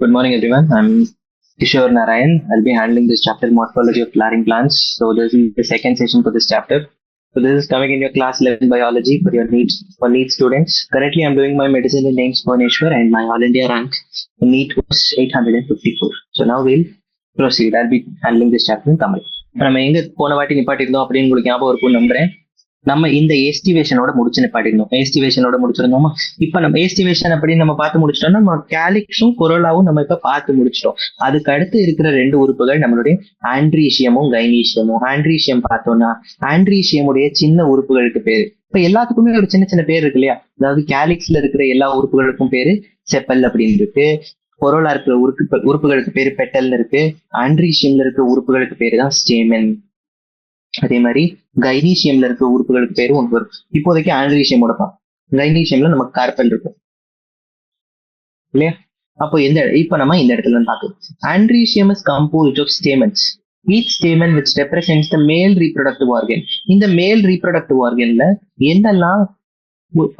Good morning, everyone. I'm Kishore Narayan. I'll be handling this chapter, Morphology of Flowering Plants. So this is the second session for this chapter. So this is coming in your class 11 biology for your NEET students. Currently, I'm doing my medicine in Names Bhubaneswar and my All India rank in NEET was 854. So now we'll proceed. I'll be handling this chapter in Tamil. நம்ம எங்க போன வாட்டி நிப்பாட்டிருந்தோம் அப்படின்னு உங்களுக்கு ஞாபகம் இருக்கும் நம்புறேன். நம்ம இந்த எஸ்டிவேஷனோட முடிச்சு நிப்பாட்டிருந்தோம். எஸ்டிவேஷனோட முடிச்சிருந்தோமா? இப்ப நம்ம எஸ்டிவேஷன் அப்படின்னு நம்ம பார்த்து முடிச்சிட்டோம்னா நம்ம கேலிக்ஸும் கொரோலாவும் நம்ம இப்ப பார்த்து முடிச்சிட்டோம். அதுக்கு அடுத்து இருக்கிற ரெண்டு உறுப்புகள் நம்மளுடைய ஆண்ட்ரீஷியமும் கைனீஷியமும். ஆண்ட்ரீஷியம் பார்த்தோம்னா ஆண்ட்ரீஷியமுடைய சின்ன உறுப்புகளுக்கு பேரு. இப்ப எல்லாத்துக்குமே ஒரு சின்ன சின்ன பேர் இருக்கு இல்லையா? அதாவது கேலிக்ஸ்ல இருக்கிற எல்லா உறுப்புகளுக்கும் பேரு செப்பல் அப்படின்னு இருக்கு. கொரோலா இருக்கிற உறுப்புகளுக்கு பேரு பெட்டல்னு இருக்கு. ஆண்ட்ரீஷியம்ல இருக்கிற உறுப்புகளுக்கு பேரு தான் ஸ்டேமன். அதே மாதிரி கைனீஷியம்ல இருக்க உறுப்புகளுக்கு பேரும் ஒன்று வரும். இப்போதைக்கு ஆண்ட்ரீஷியமோட கைனீஷியம்ல நமக்கு கார்பன் இருக்கும் இல்லையா? அப்போ இப்ப நம்ம இந்த இடத்துல பார்க்கலாம். Androecium is composed of stamens. Each stamen which represents the male reproductive organ. இந்த மேல் ரீப்ரொடக்டிவ் ஆர்கன்ல என்னெல்லாம்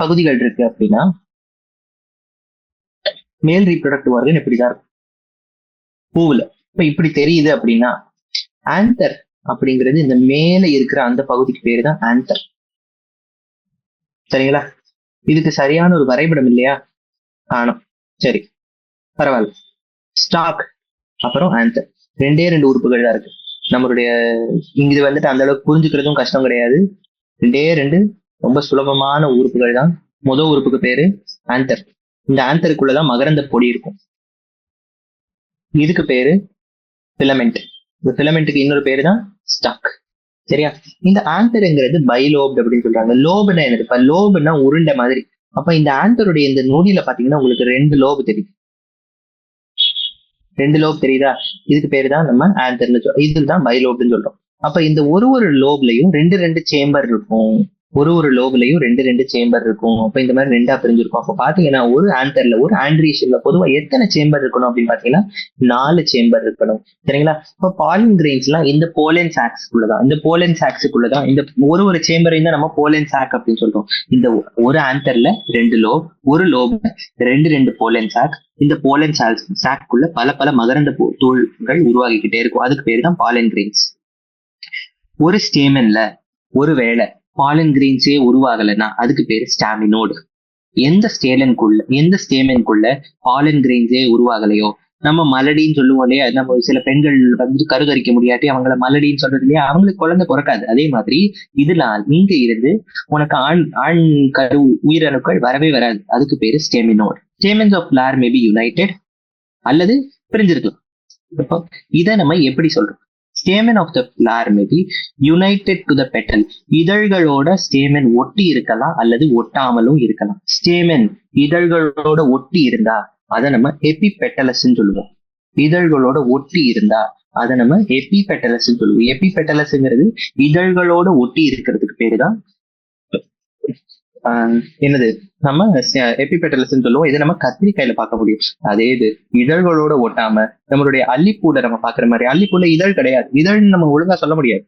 பகுதிகள் இருக்கு அப்படின்னா, மேல் ரீப்ரொடக்டிவ் ஆர்கன் இப்படிதான் இருக்கும் பூவுல. இப்ப இப்படி தெரியுது அப்படின்னா ஆந்தர் அப்படிங்கிறது இந்த மேல இருக்கிற அந்த பகுதிக்கு பேரு தான் ஆந்தர். சரிங்களா? இதுக்கு சரியான ஒரு வரைபடம் இல்லையா? ஆனும். சரி, பரவாயில்ல. ஸ்டாக் அப்புறம் ஆந்தர் ரெண்டு உறுப்புகள் தான் இருக்கு. நம்மளுடைய இங்க வந்துட்டு அந்த அளவுக்கு புரிஞ்சுக்கிறதும் கஷ்டம் கிடையாது. ரெண்டு ரொம்ப சுலபமான உறுப்புகள் தான். முதல் உறுப்புக்கு பேரு ஆந்தர். இந்த ஆந்தருக்குள்ளதான் மகரந்த பொடி இருக்கும். இதுக்கு பேரு பிலமெண்ட். இந்த பிலமெண்ட்டுக்கு இன்னொரு பேரு தான் ஸ்டாக். சரியா? இந்த ஆந்தருங்கிறது பைலோப்ட் அப்படின்னு சொல்றாங்க. லோபுனா என்னது? இப்ப லோபுனா உருண்டை மாதிரி. அப்ப இந்த ஆந்தருடைய இந்த நொடியில பாத்தீங்கன்னா உங்களுக்கு 2 லோபு தெரியும். 2 லோப் தெரியுதா? இதுக்கு பேரு தான் நம்ம ஆந்தர்னு சொல்றோம். இதுதான் பைலோப்னு சொல்றோம். அப்ப இந்த ஒரு லோப்லயும் ரெண்டு சேம்பர் இருக்கும். ஒரு லோப்லயும் ரெண்டு சேம்பர் இருக்கும். அப்ப இந்த மாதிரி 2ஆ பிரிஞ்சிருக்கும். அப்ப பாத்தீங்கன்னா ஒரு ஆந்தர்ல ஒரு ஆண்ட்ரீஷியம்ல பொதுவா எத்தனை சேம்பர் இருக்கணும் அப்படின்னு பாத்தீங்கன்னா 4 சேம்பர் இருக்கணும். சரிங்களா? இப்ப பாலின் கிரெயின்ஸ் எல்லாம் இந்த போலன் சாக்ஸ்க்குள்ளதான். இந்த போலன் சாக்ஸுக்குள்ளதான் இந்த ஒரு சேம்பரையும் தான் நம்ம போலன் சாக் அப்படின்னு சொல்றோம். இந்த ஒரு ஆந்தர்ல 2 லோப், ஒரு லோப்ல ரெண்டு போலன் சாக். இந்த போலன் சாக்குள்ள பல மகரந்த தூள்கள் உருவாகிக்கிட்டே இருக்கும். அதுக்கு பேரு தான் பாலின் கிரெயின்ஸ். ஒரு ஸ்டேமன்ல ஒருவேளை பாலின் கிரெயின்ஸே உருவாகலைன்னா அதுக்கு பேரு ஸ்டாமினோடு. எந்த ஸ்டேமனுக்குள்ள பாலின் கிரெயின்ஸே உருவாகலையோ, நம்ம மலடின்னு சொல்லுவோம் இல்லையா? நம்ம சில பெண்கள் வந்து கருதரிக்க முடியாட்டி அவங்கள மலடின்னு சொல்றது இல்லையா? அவங்களுக்கு குழந்தை பிறக்காது. அதே மாதிரி இதெல்லாம் இங்க இருந்து உனக்கு ஆண் கரு உயிரணுக்கள் வரவே வராது. அதுக்கு பேரு ஸ்டேமினோடு. Stamens of flower may be united அல்லது பிரிஞ்சிருக்கலாம். இதை நம்ம எப்படி சொல்றோம்? Stamen of the flower may be united to the petal. இதழ்களோட ஸ்டேமன் ஒட்டி இருக்கலாம் அல்லது ஒட்டாமலும் இருக்கலாம். ஸ்டேமன் இதழ்களோட ஒட்டி இருந்தா அதை நம்ம எபிபெட்டலஸ் சொல்லுவோம். இதழ்களோட ஒட்டி இருந்தா அதை நம்ம எபிபெட்டலஸ் சொல்லுவோம். எபிபெட்டலஸ்ங்கிறது இதழ்களோட ஒட்டி இருக்கிறதுக்கு பேருதான் என்னது? நம்ம எபிபெட்டலஸ் சொல்லுவோம். இதை நம்ம கத்திரிக்காயில பார்க்க முடியும். அதே இது இதழ்களோட ஒட்டாம நம்மளுடைய அல்லிப்பூட நம்ம பாக்குற மாதிரி, அல்லிப்பூல இதழ் கிடையாது. இதழ்னு நம்ம ஒழுங்கா சொல்ல முடியாது.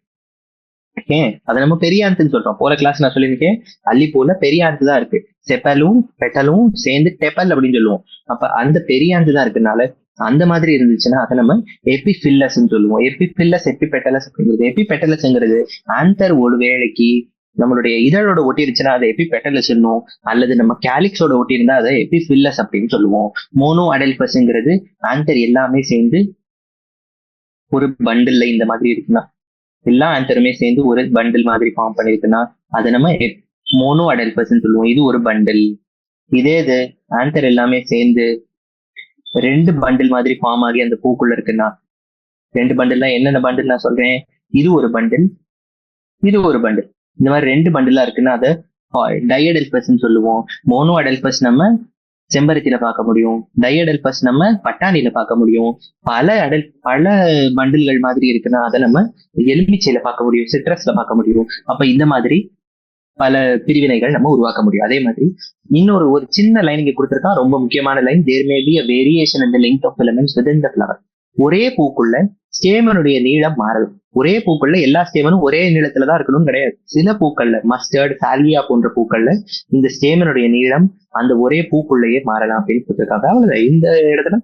ஏன்? அதை நம்ம பெரியாந்துன்னு சொல்றோம். போற கிளாஸ் நான் சொல்லியிருக்கேன், அல்லிப்பூல பெரியாந்து தான் இருக்கு. செப்பலும் பெட்டலும் சேர்ந்து டெப்பல் அப்படின்னு சொல்லுவோம். அப்ப அந்த பெரியாந்து தான் இருக்குனால அந்த மாதிரி இருந்துச்சுன்னா அதை நம்ம எபிஃபில்லஸ் சொல்லுவோம். எபிஃபில்லஸ் எபிபெட்டலஸ் அப்படிங்கிறது. எபிபெட்டலஸ்ங்கிறது ஆந்தர் ஒரு வேளைக்கு நம்மளுடைய இதழோட ஒட்டிருச்சுன்னா அதை எபிபெட்டலஸ் சொல்லுவோம். அல்லது நம்ம கேலிக்ஸோட ஒட்டி இருந்தா அதை எபிஃபில்லஸ் அப்படின்னு சொல்லுவோம். மோனோ அடல்பஸ்ங்கிறது ஆந்தர் எல்லாமே சேர்ந்து ஒரு பண்டில்ல இந்த மாதிரி இருக்குன்னா, எல்லா ஆந்தருமே சேர்ந்து ஒரு பண்டில் மாதிரி ஃபார்ம் பண்ணிருக்குன்னா அதை நம்ம மோனோ அடல்பஸ் சொல்லுவோம். இது ஒரு பண்டில். இதே இது ஆந்தர் எல்லாமே சேர்ந்து 2 பண்டில் மாதிரி ஃபார்ம் ஆகி அந்த பூக்குள்ள இருக்குன்னா, 2 பண்டில்னா என்னென்ன பண்டில் நான் சொல்றேன்? இது ஒரு பண்டில், இது ஒரு பண்டில். இந்த மாதிரி 2 பண்டிலா இருக்குன்னா அதை டையடல்பஸ் சொல்லுவோம். மோனோ அடல்பஸ் நம்ம செம்பருத்தியில பார்க்க முடியும். டையடல்பஸ் நம்ம பட்டாணியில பார்க்க முடியும். பல பண்டில்கள் மாதிரி இருக்குன்னா அதை நம்ம எலுமிச்சையில பார்க்க முடியும், சிட்ரஸ்ல பார்க்க முடியும். அப்ப இந்த மாதிரி பல பிரிவினைகள் நம்ம உருவாக்க முடியும். அதே மாதிரி இன்னொரு சின்ன லைன் இங்க கொடுத்திருக்கா, ரொம்ப முக்கியமான line. There may be a variation in the length of filaments within the flower. ஒரே பூக்குள்ள ஸ்டேமனுடைய நீளம் மாறலாம். ஒரே பூக்கள்ல எல்லா ஸ்டேமனும் ஒரே நீளத்துலதான் இருக்கணும்னு கிடையாது. சில பூக்கள்ல மஸ்டர்ட், சால்வியா போன்ற பூக்கள்ல இந்த ஸ்டேமனுடைய நீளம் அந்த ஒரே பூக்குள்ளேயே மாறலாம் அப்படின்னு சொல்லியிருக்காங்க. அவ்வளவுதான். இந்த இடத்துல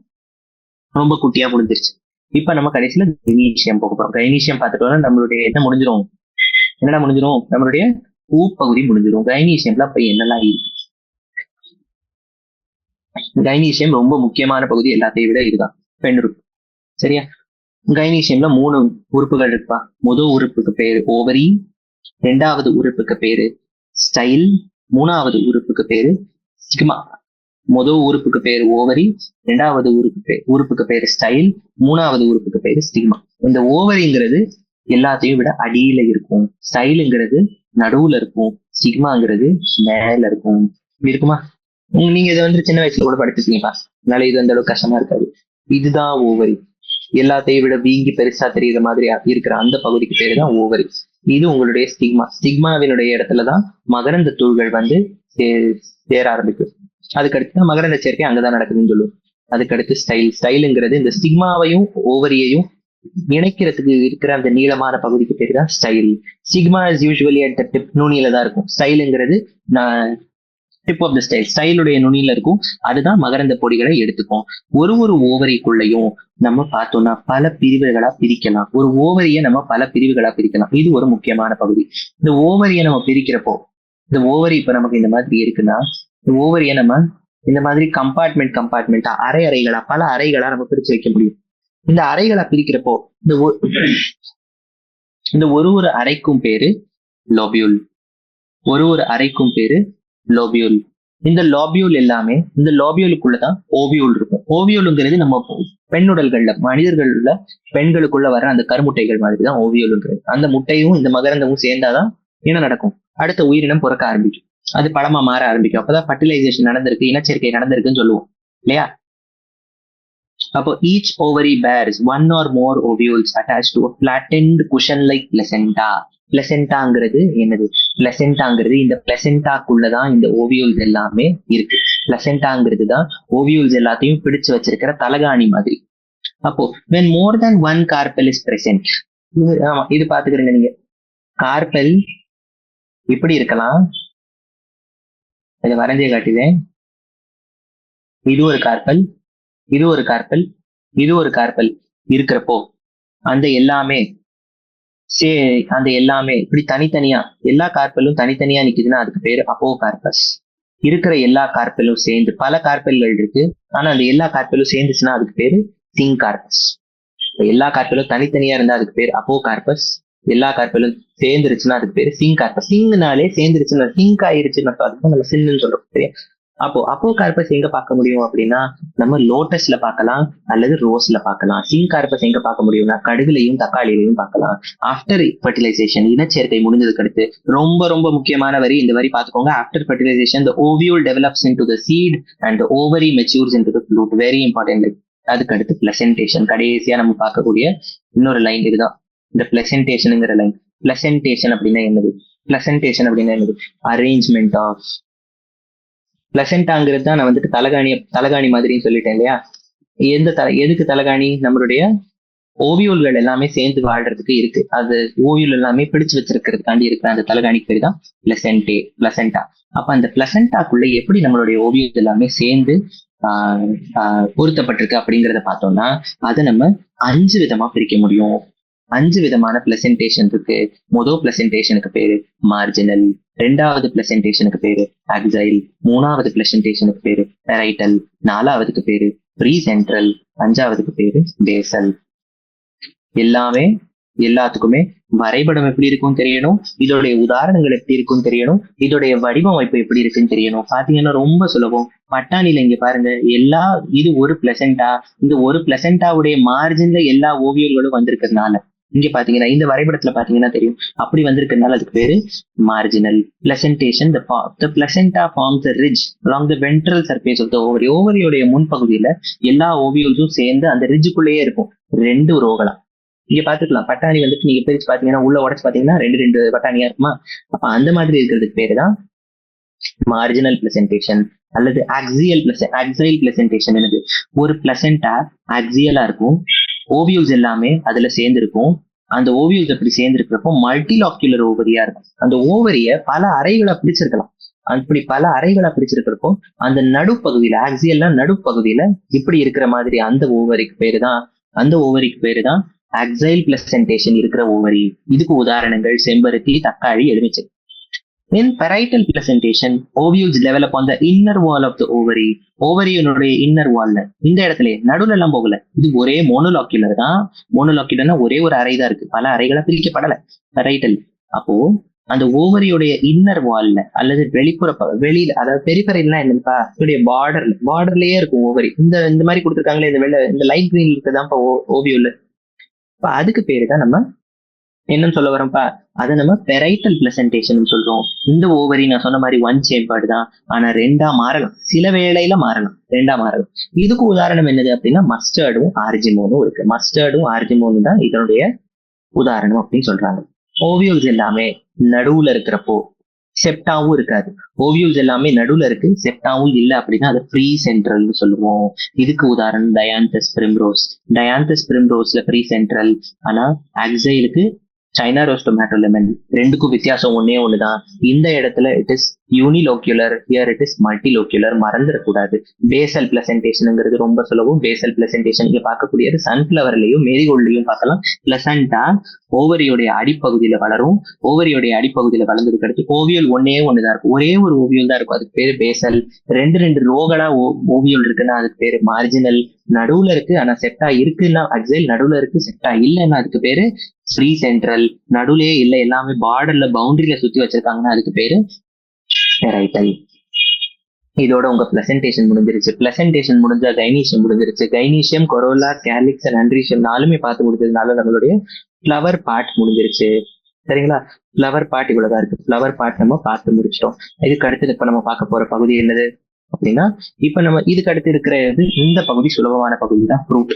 ரொம்ப குட்டியா முடிஞ்சிருச்சு. இப்ப நம்ம கடைசியில கைனீசியம் போக போறோம். கைனீசியம் பார்த்துட்டோம்னா நம்மளுடைய என்ன முடிஞ்சிரும், என்னடா முடிஞ்சிரும், நம்மளுடைய பூப்பகுதி முடிஞ்சிரும். கைனீசியம்ல அப்ப என்னெல்லாம் இருக்கு? கைனீசியம் ரொம்ப முக்கியமான பகுதி, எல்லாத்தையும் விட இதுதான் பெண் உறுப்பு. சரியா? கைனீசியம்ல 3 உறுப்புகள் இருப்பா. முதல் உறுப்புக்கு பேரு ஓவரி, 2வது உறுப்புக்கு பேரு ஸ்டைல், 3வது உறுப்புக்கு பேரு ஸ்டிக்மா. முதல் உறுப்புக்கு பேரு ஓவரி, 2வது உறுப்புக்கு பேரு ஸ்டைல், 3வது உறுப்புக்கு பேரு ஸ்டிக்மா. இந்த ஓவரிங்கிறது எல்லாத்தையும் விட அடியில இருக்கும், ஸ்டைலுங்கிறது நடுவுல இருக்கும், ஸ்டிக்மாங்கிறது மேல இருக்கும். இருக்குமா? நீங்க இதை சின்ன வயசுல கூட படிச்சிருக்கீங்கப்பா, அதனால இது அந்த அளவுக்கு கஷ்டமா இருக்காது. இதுதான் ஓவரி. எல்லாத்தையும் விட வீங்கி பெருசா தெரியுற மாதிரி இருக்கிற அந்த பகுதிக்கு பேரு தான் ஓவரி. இது உங்களுடைய ஸ்டிக்மா. ஸ்டிக்மாவினுடைய இடத்துலதான் மகரந்த தூள்கள் சேர ஆரம்பிக்கும். அதுக்கடுத்து தான் மகரந்த சேர்க்கை அங்கதான் நடக்குதுன்னு சொல்லுவோம். அதுக்கடுத்து ஸ்டைல். ஸ்டைலுங்கிறது இந்த ஸ்டிக்மாவையும் ஓவரியையும் இணைக்கிறதுக்கு இருக்கிற அந்த நீளமான பகுதிக்கு பேரு தான் style. Stigma is usually at the tip, நுனியில தான் இருக்கும். ஸ்டைலுங்கிறது டிப் ஆஃப் த ஸ்டைல், ஸ்டைலுடைய நுனியில இருக்கும். அதுதான் மகரந்த பொடிகளை எடுத்துக்கும். ஒரு ஓவரிக்குள்ளையும் நம்ம பார்த்தோம்னா பல பிரிவுகளா பிரிக்கலாம். ஒரு ஓவரியை நம்ம பல பிரிவுகளா பிரிக்கலாம். இது ஒரு முக்கியமான பகுதி. இந்த ஓவரியை நம்ம பிரிக்கிறப்போ, இந்த ஓவரி இப்ப நமக்கு இந்த மாதிரி இருக்குன்னா, இந்த ஓவரியை நம்ம இந்த மாதிரி கம்பார்ட்மெண்டா அறைகளா பல அறைகளா நம்ம பிரிச்சு வைக்க முடியும். இந்த அறைகளா பிரிக்கிறப்போ இந்த ஒரு அறைக்கும் பேரு லோபியூல். ஒரு அறைக்கும் பேரு லோபியூல். இந்த லோபியூல் எல்லாமே, இந்த லோபியூலுக்குள்ளதான் ஓவியூல் இருக்கும். ஓவியூலுங்கிறது நம்ம பெண்ணுடல்கள்ல, மனிதர்கள்ல பெண்களுக்குள்ள வர்ற அந்த கருமுட்டைகள் மாதிரிதான் ஓவியூலுங்கிறது. அந்த முட்டையும் இந்த மகரந்தமும் சேர்ந்தாதான் என்ன நடக்கும், அடுத்த உயிரினம் பிறக்க ஆரம்பிக்கும், அது பழமா மாற ஆரம்பிக்கும். அப்பதான் ஃபர்டிலைசேஷன் நடந்திருக்கு, இனச்சேர்க்கை நடந்திருக்குன்னு சொல்லுவோம் இல்லையா? அப்போ each ovary bears one or more ovules attached to a flattened cushion like placenta. பிளசென்டாங்கிறது என்னது? பிளசென்டாங்கிறது இந்த பிளசென்டாக்குள்ளதான் இந்த ஓவியூல்ஸ் எல்லாமே இருக்கு. பிளசென்டாங்கிறது தான் ஓவியூல்ஸ் எல்லாத்தையும் பிடிச்சு வச்சிருக்கிற தலகாணி மாதிரி. அப்போ when more than one carpel is present, ஆமா இது பாத்துக்கிறீங்க நீங்க. கார்பெல் இப்படி இருக்கலாம், இதை வரைஞ்சே காட்டுவேன். இது ஒரு கார்பல், இது ஒரு கார்பல், இது ஒரு கார்பல் இருக்கிறப்போ அந்த எல்லாமே இப்படி தனித்தனியா, எல்லா கார்பலும் தனித்தனியா நிக்குதுன்னா அதுக்கு பேரு அப்போ கார்பஸ். இருக்கிற எல்லா கார்பலும் சேர்ந்து, பல கார்பல்கள் இருக்கு, ஆனா அந்த எல்லா கார்பலும் சேர்ந்துச்சுன்னா அதுக்கு பேரு சிங் கார்பஸ். எல்லா கார்பலும் தனித்தனியா இருந்தா அதுக்கு பேரு அப்போ கார்பஸ். எல்லா கார்பலும் சேர்ந்துருச்சுன்னா அதுக்கு பேரு சிங் கார்பஸ். சிங்னாலே சேர்ந்துருச்சுன்னா, சிங்க் ஆயிருச்சுன்னு அதுக்கு நம்ம சின்னு சொல்றோம். சரியா? அப்போ கார்பஸ் எங்க பார்க்க முடியும் அப்படின்னா, நம்ம லோட்டஸ்ல பார்க்கலாம் அல்லது ரோஸ்ல பார்க்கலாம். சிங் கார்பஸ் எங்க பார்க்க முடியும்னா கடுகுலையும் தக்காளிலையும் பார்க்கலாம். ஆஃப்டர் ஃபர்டிலைசேஷன், இனச்சேர்க்கை முடிஞ்சதுக்கு அடுத்து ரொம்ப ரொம்ப முக்கியமான வரி, இந்த வரி பார்த்துக்கோங்க. After fertilisation the ovule develops into the seed and the ovary matures into the fruit. Very important. அதுக்கு அடுத்து பிளசன்டேஷன். கடைசியா நம்ம பார்க்கக்கூடிய இன்னொரு லைன் இதுதான், இந்த பிளசன்டேஷனுங்கிற லைன். பிளசன்டேஷன் அப்படின்னா என்னது? பிளசன்டேஷன் அப்படின்னா என்னது? Arrangement of. பிளசென்டாங்கிறது தான் நான் தலகாணி மாதிரின்னு சொல்லிட்டேன் இல்லையா? எதுக்கு தலகாணி? நம்மளுடைய ஓவியூல்கள் எல்லாமே சேர்ந்து வாழ்றதுக்கு இருக்கு. அது ஓவியூல் எல்லாமே பிடிச்சு வச்சிருக்கிறதுக்காண்டி இருக்கிற அந்த தலகாணிக்கு பேர் தான் பிளசென்டா. அப்ப அந்த பிளசென்டாக்குள்ள எப்படி நம்மளுடைய ஓவியூல் எல்லாமே சேர்ந்து பொருத்தப்பட்டிருக்கு அப்படிங்கிறத பார்த்தோம்னா, அதை நம்ம 5 விதமா பிரிக்க முடியும். 5 விதமான பிளசென்டேஷன் இருக்கு. முதல் பிளசென்டேஷனுக்கு பேரு மார்ஜினல், 2வது பிளசென்டேஷனுக்கு பேரு ஆக்சைல், 3வது பிளசென்டேஷனுக்கு பேரு பெரைட்டல், 4வதுக்கு பேரு ப்ரீ சென்ட்ரல், 5வதுக்கு பேரு பேசல். எல்லாத்துக்குமே வரைபடம் எப்படி இருக்குன்னு தெரியணும், இதோடைய உதாரணங்கள் எப்படி இருக்குன்னு தெரியணும், இதோடைய வடிவமைப்பு எப்படி இருக்குன்னு தெரியணும். பாத்தீங்கன்னா ரொம்ப சுலபம். பட்டாணியில இங்க பாருங்க, இது ஒரு பிளசென்டா, இந்த ஒரு பிளசென்டாவுடைய மார்ஜின்ல எல்லா ஓவியங்களும் வந்திருக்கிறதுனால இங்க பாத்தீங்கன்னா, இந்த வரைபடத்துல பாத்தீங்கன்னா தெரியும், அப்படி வந்திருக்கிறதுனால அதுக்கு பேரு marginal பிளசென்டேஷன். The placenta forms a ridge along the ventral surface of the ovary. ஓவரியோடைய முன்பகுதியில எல்லா ஓவியல்ஸும் சேர்ந்து அந்த ரிட்ஜுக்குள்ளேயே இருக்கும். 2 ரோகளா இங்க பாத்துக்கலாம். பட்டாணி நீங்க பிரிச்சு பாத்தீங்கன்னா, உள்ள உடச்சு பாத்தீங்கன்னா 2 பட்டாணியா இருக்குமா? அப்ப அந்த மாதிரி இருக்கிறதுக்கு பேரு தான் மார்ஜினல் பிளசென்டேஷன் அல்லது ஆக்சியல் பிளசென்டேஷன். என்னது? ஒரு பிளசென்டா ஆக்சியலா இருக்கும், ஓவியூல்ஸ் எல்லாமே அதுல சேர்ந்திருக்கும். அந்த ஓவியூல்ஸ் அப்படி சேர்ந்திருக்கிறப்போ மல்டிலாக்யூலர் ஓவரியா இருக்கும். அந்த ஓவரிய பல அறைகளை பிடிச்சிருக்கலாம். அப்படி பல அறைகளா பிரிச்சிருக்கிறப்போ அந்த நடுப்பகுதியில ஆக்சியல்னா நடுப்பகுதியில இப்படி இருக்கிற மாதிரி அந்த ஓவரிக்கு பேரு தான் ஆக்சைல் பிளசன்டேஷன் இருக்கிற ஓவரி. இதுக்கு உதாரணங்கள் செம்பருத்தி, தக்காளி, எலுமிச்சை. In parietal placentation, ovules develop on the inner wall of the ovary. ஓவரியினுடைய இன்னர் வால்ல இந்த இடத்துல நடுவுல எல்லாம் போகல. இது ஒரே மோனோலாக்குலர் தான். மோனோலாக்குலர்னா ஒரே ஒரு அறை தான் இருக்கு, பல அறைகளா பிரிக்கப்படல பரைட்டல். அப்போ அந்த ஓவரியுடைய இன்னர் வால்ல அல்லது வெளிப்புற வெளியில, அதாவது பெரிஃபெரல்னா என்னப்பா, இதோடைய பார்டர்லயே இருக்கும் ஓவரி. இந்த மாதிரி கொடுத்துருக்காங்களே, இந்த லைட் கிரீன் இருக்குதான் ஓவியோல. இப்ப அதுக்கு பேரு தான் நம்ம என்னன்னு சொல்ல வரோம்ப்பா, அதை நம்ம பெரைட்டல் பிளசன்டேஷன் சொல்றோம். இந்த ஓவரி நான் சொன்ன மாதிரி ஒன் சேம்பர்டு தான், ஆனா ரெண்டா மாறலாம், சில வேளையில ரெண்டா மாறலாம். இதுக்கு உதாரணம் என்னது அப்படின்னா மஸ்டர்டும் ஆர்ஜிமோனும் இருக்கு. மஸ்டர்டும் ஆர்ஜிமோனும் தான் இதனுடைய உதாரணம் அப்படின்னு சொல்றாங்க. ஓவியோஸ் எல்லாமே நடுவுல இருக்கிறப்போ செப்டாவும் இருக்காது. ஓவியோஸ் எல்லாமே நடுவுல இருக்கு, செப்டாவும் இல்லை அப்படின்னா அதை ஃப்ரீ சென்ட்ரல்னு சொல்லுவோம். இதுக்கு உதாரணம் டயாந்தஸ் பிரிம்ரோஸ்ல ஃப்ரீ சென்ட்ரல், ஆனா ஆக்சைலுக்கு சைனா ரோஸ் டொமேட்டோ லெமன், ரெண்டுக்கும் வித்தியாசம் ஒன்னே ஒண்ணுதான். இந்த இடத்துல it is unilocular, here it is multilocular. மறந்துடக்கூடாது. பேசல் பிளசன்டேஷனுங்கிறது ரொம்ப சுலபம். பேசல் பிளசன்டேஷன் இங்க பார்க்கக்கூடியது சன்ஃபிளவர்லயும் மேரிகோல்ட்லயும் பார்க்கலாம். பிளசண்டா ஓவரியோடைய அடிப்பகுதியில வளரும். ஓவரியோடைய அடிப்பகுதியில வளர்ந்ததுக்கு அடுத்து ஓவியல் ஒண்ணுதான் இருக்கும், ஒரே ஒரு ஓவியல் தான் இருக்கும், அதுக்கு பேரு பேசல். ரெண்டு ரோகளா ஓவியல் இருக்குன்னா அதுக்கு பேரு மார்ஜினல். நடுவுல இருக்கு ஆனா செப்டா இருக்குன்னா அக்சைல், நடுவுல இருக்கு செப்டா இல்லைன்னா அதுக்கு பேரு ஃப்ரீ சென்ட்ரல். நடுவுலயே இல்லை, எல்லாமே பார்டர்ல பவுண்டரியில சுத்தி வச்சிருக்காங்கன்னா அதுக்கு பேரு பெரைட்டல். இதோட உங்க பிளசன்டேஷன் முடிஞ்சிருச்சு. பிளசன்டேஷன் முடிஞ்சா கைனீஷியம் முடிஞ்சிருச்சு. கைனீஷியம், கொரோலா, கேலிக்ஸ் அண்ட் அண்ட்ரீஷியம் நாலுமே பார்த்து முடிஞ்சதுனால நம்மளுடைய ஃபிளவர் பார்ட் முடிஞ்சிருச்சு. சரிங்களா? ஃபிளவர் பார்ட் இவ்வளவுதான் இருக்கு. ஃபிளவர் பார்ட் நம்ம பார்த்து முடிச்சிட்டோம். இதுக்கு அடுத்தது இப்ப நம்ம பார்க்க போற பகுதி என்னது அப்படின்னா, இப்ப நம்ம இதுக்கு அடுத்து இருக்கிறது இந்த பகுதி சுலபமான பகுதி தான், ஃப்ரூட்.